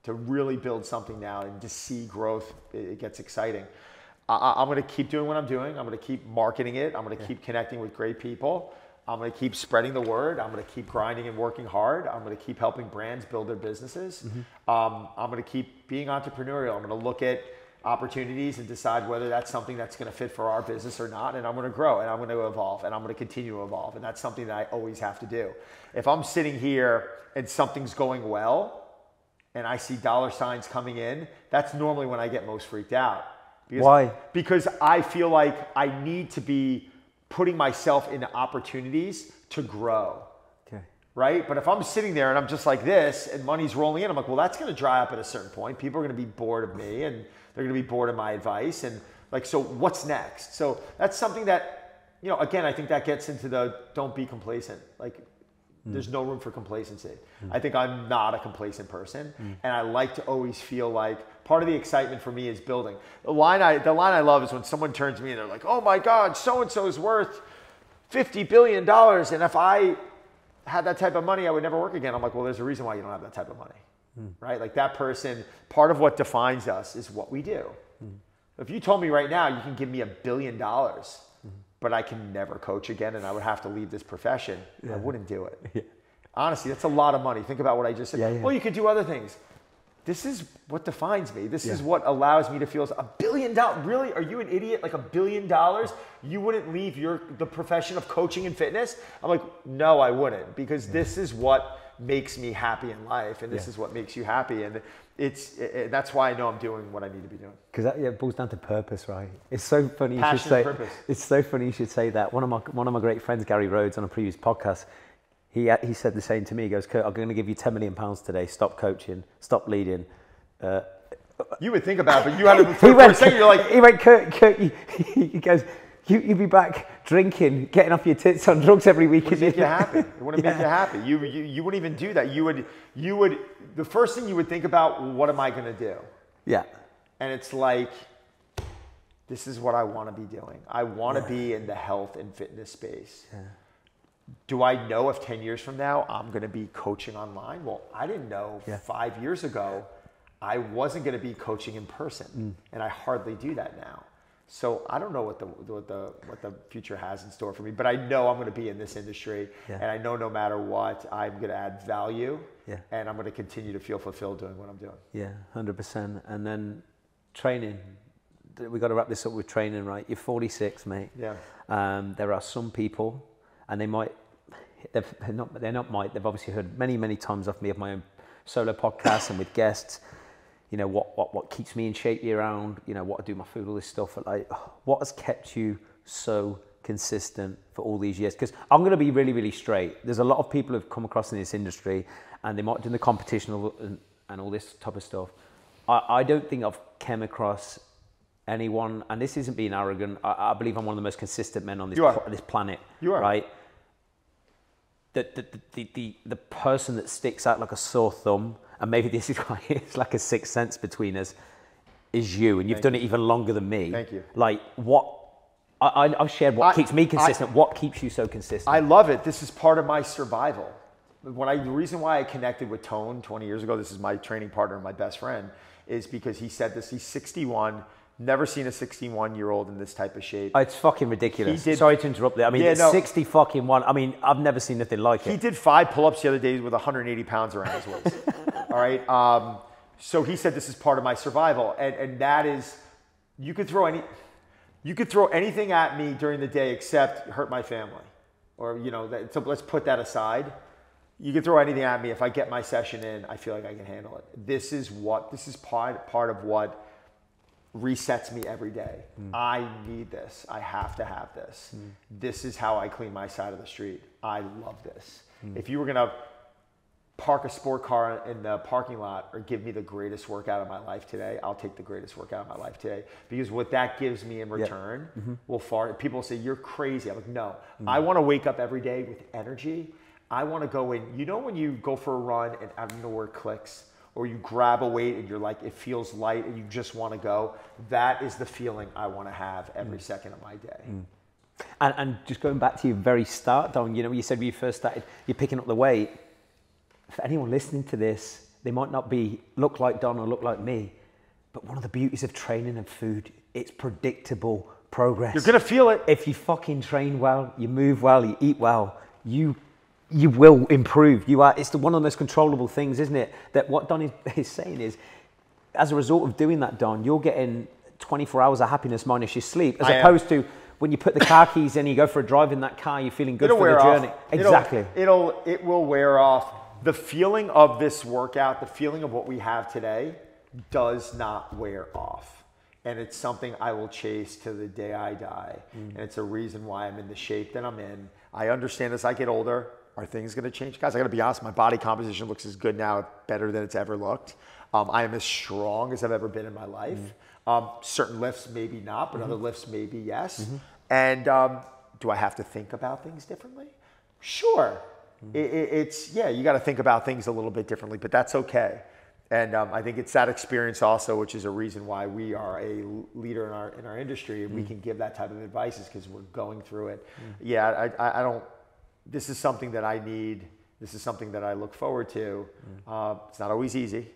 to really build something now and to see growth, it gets exciting. I'm going to keep doing what I'm doing. I'm going to keep marketing it. I'm going to keep connecting with great people. I'm going to keep spreading the word. I'm going to keep grinding and working hard. I'm going to keep helping brands build their businesses. Mm-hmm. I'm going to keep being entrepreneurial. I'm going to look at opportunities and decide whether that's something that's going to fit for our business or not. And I'm going to grow, and I'm going to evolve, and I'm going to continue to evolve. And that's something that I always have to do. If I'm sitting here and something's going well and I see dollar signs coming in, that's normally when I get most freaked out. Why? Because I feel like I need to be putting myself into opportunities to grow. Okay. Right? But if I'm sitting there and I'm just like this and money's rolling in, I'm like, well, that's going to dry up at a certain point. People are going to be bored of me and they're going to be bored of my advice. And like, so what's next? So that's something that, again, I think that gets into the don't be complacent. Like, there's no room for complacency. I think I'm not a complacent person. And I like to always feel like part of the excitement for me is building. The line I love is when someone turns to me and they're like, oh my God, so-and-so is worth $50 billion. And if I had that type of money, I would never work again. I'm like, well, there's a reason why you don't have that type of money, right? Like, that person, part of what defines us is what we do. If you told me right now, you can give me $1 billion, but I can never coach again and I would have to leave this profession, I wouldn't do it. Yeah. Honestly, that's a lot of money. Think about what I just said. Yeah. Well, you could do other things. this is what defines me. This is what allows me to feel $1 billion. Really? Are you an idiot? Like $1 billion? You wouldn't leave the profession of coaching and fitness? I'm like, no, I wouldn't, because this is what makes me happy in life, and this is what makes you happy, and that's why I know I'm doing what I need to be doing. Because it boils down to purpose, right? It's so funny. Purpose. It's so funny you should say that. One of my great friends, Gary Rhodes, on a previous podcast, he said the same to me. He goes, Kurt, I'm going to give you £10 million today. Stop coaching. Stop leading. You would think about it, but you had to for a second. You're like, he went, Kurt. He goes, you'd be back drinking, getting off your tits on drugs every week. It wouldn't make you happy. It wouldn't make you happy. You wouldn't even do that. You would. The first thing you would think about, what am I going to do? Yeah. And it's like, this is what I want to be doing. I want to be in the health and fitness space. Yeah. Do I know if 10 years from now I'm going to be coaching online? Well, I didn't know 5 years ago I wasn't going to be coaching in person, and I hardly do that now. So I don't know what the future has in store for me, but I know I'm going to be in this industry, and I know no matter what, I'm going to add value, and I'm going to continue to feel fulfilled doing what I'm doing. Yeah, 100%. And then training. We got to wrap this up with training, right? You're 46, mate. Yeah. There are some people, and they've obviously heard many times off me of my own solo podcasts and with guests, you know, what keeps me in shape year round, you know, what I do my food, all this stuff. Like, what has kept you so consistent for all these years? Because I'm going to be really straight. There's a lot of people who've come across in this industry, and they might do the competition and all this type of stuff. I don't think I've come across anyone, and this isn't being arrogant, I believe I'm one of the most consistent men on this planet. You are. Right? The person that sticks out like a sore thumb, and maybe this is why it's like a sixth sense between us, is you. And you've done it even longer than me. Thank you. Like, I've shared what keeps me consistent. What keeps you so consistent? I love it. This is part of my survival. The reason why I connected with Tone 20 years ago, this is my training partner, my best friend, is because he said this. He's 61. Never seen a 61-year-old in this type of shape. Oh, it's fucking ridiculous. Sorry to interrupt there. I mean, it's 60 fucking one. I mean, I've never seen anything like it. He did 5 pull-ups the other day with 180 pounds around his waist. All right. So he said this is part of my survival, and that is, you could throw anything at me during the day except hurt my family, or so let's put that aside. You can throw anything at me. If I get my session in, I feel like I can handle it. This is part of what resets me every day. I need this. I have to have this. This is how I clean my side of the street. I love this. If you were going to park a sport car in the parking lot or give me the greatest workout of my life today, I'll take the greatest workout of my life today, because what that gives me in return people say, you're crazy. I'm like, no, I want to wake up every day with energy. I want to go in, when you go for a run and out of nowhere clicks, or you grab a weight and you're like, it feels light and you just want to go. That is the feeling I want to have every second of my day. And just going back to your very start, Don, you said when you first started, you're picking up the weight. For anyone listening to this, they might not look like Don or look like me, but one of the beauties of training and food, it's predictable progress. You're going to feel it. If you fucking train well, you move well, you eat well, you will improve. It's one of the most controllable things, isn't it? That what Don is saying is, as a result of doing that, Don, you're getting 24 hours of happiness minus your sleep, as opposed to when you put the car keys in and you go for a drive in that car, you're feeling good for the journey. Exactly. It will wear off. The feeling of this workout, the feeling of what we have today, does not wear off. And it's something I will chase to the day I die. And it's a reason why I'm in the shape that I'm in. I understand as I get older, are things going to change? Guys, I got to be honest, my body composition looks as good now, better than it's ever looked. I am as strong as I've ever been in my life. Certain lifts, maybe not, but other lifts, maybe yes. And do I have to think about things differently? Sure. You got to think about things a little bit differently, but that's okay. And I think it's that experience also, which is a reason why we are a leader in our industry, and we can give that type of advice, is because we're going through it. I don't. This is something that I need. This is something that I look forward to. It's not always easy,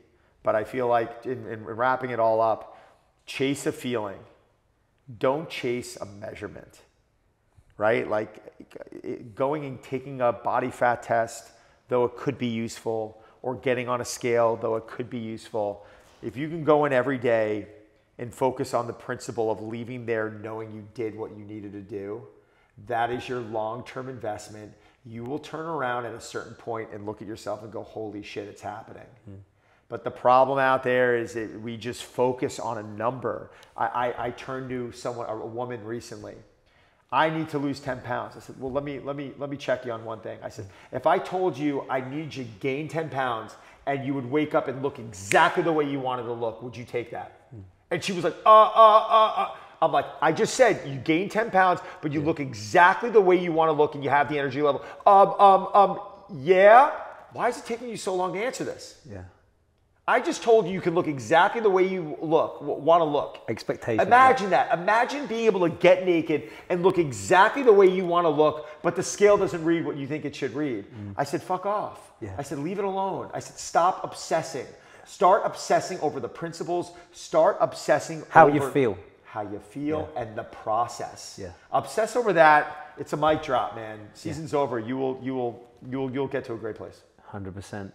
but I feel like in wrapping it all up, chase a feeling. Don't chase a measurement, right? Like going and taking a body fat test, though it could be useful, or getting on a scale, though it could be useful, if you can go in every day and focus on the principle of leaving there knowing you did what you needed to do, that is your long-term investment. You will turn around at a certain point and look at yourself and go, holy shit, it's happening. But the problem out there is that we just focus on a number. I turned to a woman recently. I need to lose 10 pounds. I said, well, let me check you on one thing. I said, if I told you I need you to gain 10 pounds and you would wake up and look exactly the way you wanted to look, would you take that? And she was like, I'm like, I just said you gain 10 pounds, but you look exactly the way you want to look and you have the energy level. Yeah? Why is it taking you so long to answer this? Yeah. I just told you you can look exactly the way you want to look. Expectation. Imagine that. Imagine being able to get naked and look exactly the way you want to look, but the scale doesn't read what you think it should read. I said, fuck off. Yeah. I said, leave it alone. I said, stop obsessing. Start obsessing over the principles. Start obsessing How over you feel. How you feel and the process. Yeah. Obsess over that. It's a mic drop, man. Season's over. You'll get to a great place. 100%.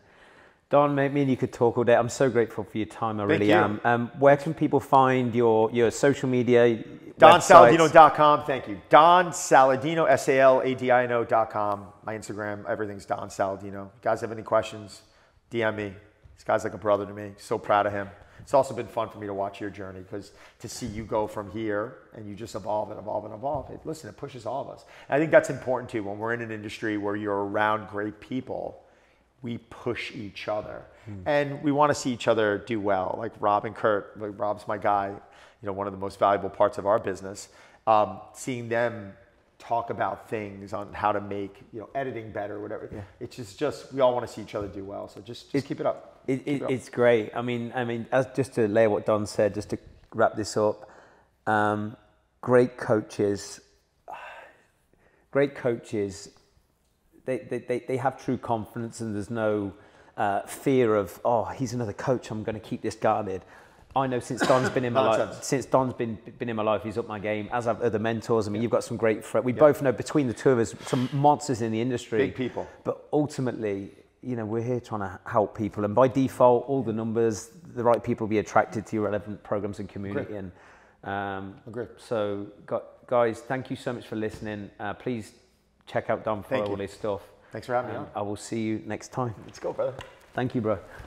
Don, me and you could talk all day. I'm so grateful for your time. I really you. am. Where can people find your social media? DonSaladino.com. Thank you. Don Saladino, SALADINO.com. My Instagram, everything's Don Saladino. You guys have any questions? DM me. This guy's like a brother to me. So proud of him. It's also been fun for me to watch your journey because to see you go from here and you just evolve and evolve and evolve. Listen, it pushes all of us. And I think that's important too. When we're in an industry where you're around great people, we push each other. And we want to see each other do well. Like Rob and Kurt, like Rob's my guy, one of the most valuable parts of our business. Seeing them talk about things on how to make editing better, whatever. Yeah. It's just we all want to see each other do well. So just keep it up. It's great. I mean, as just to layer what Don said, just to wrap this up, great coaches. They have true confidence and there's no fear of, he's another coach, I'm going to keep this guarded. I know since Don's been in my life, he's up my game, as have other mentors. I mean, you've got some great friends. We both know between the two of us, some monsters in the industry. Big people. But ultimately, we're here trying to help people. And by default, all the numbers, the right people will be attracted to your relevant programs and community. Agreed. And Agreed. So, guys, thank you so much for listening. Please check out Don for all his stuff. Thanks for having me on. I will see you next time. Let's go, brother. Thank you, bro.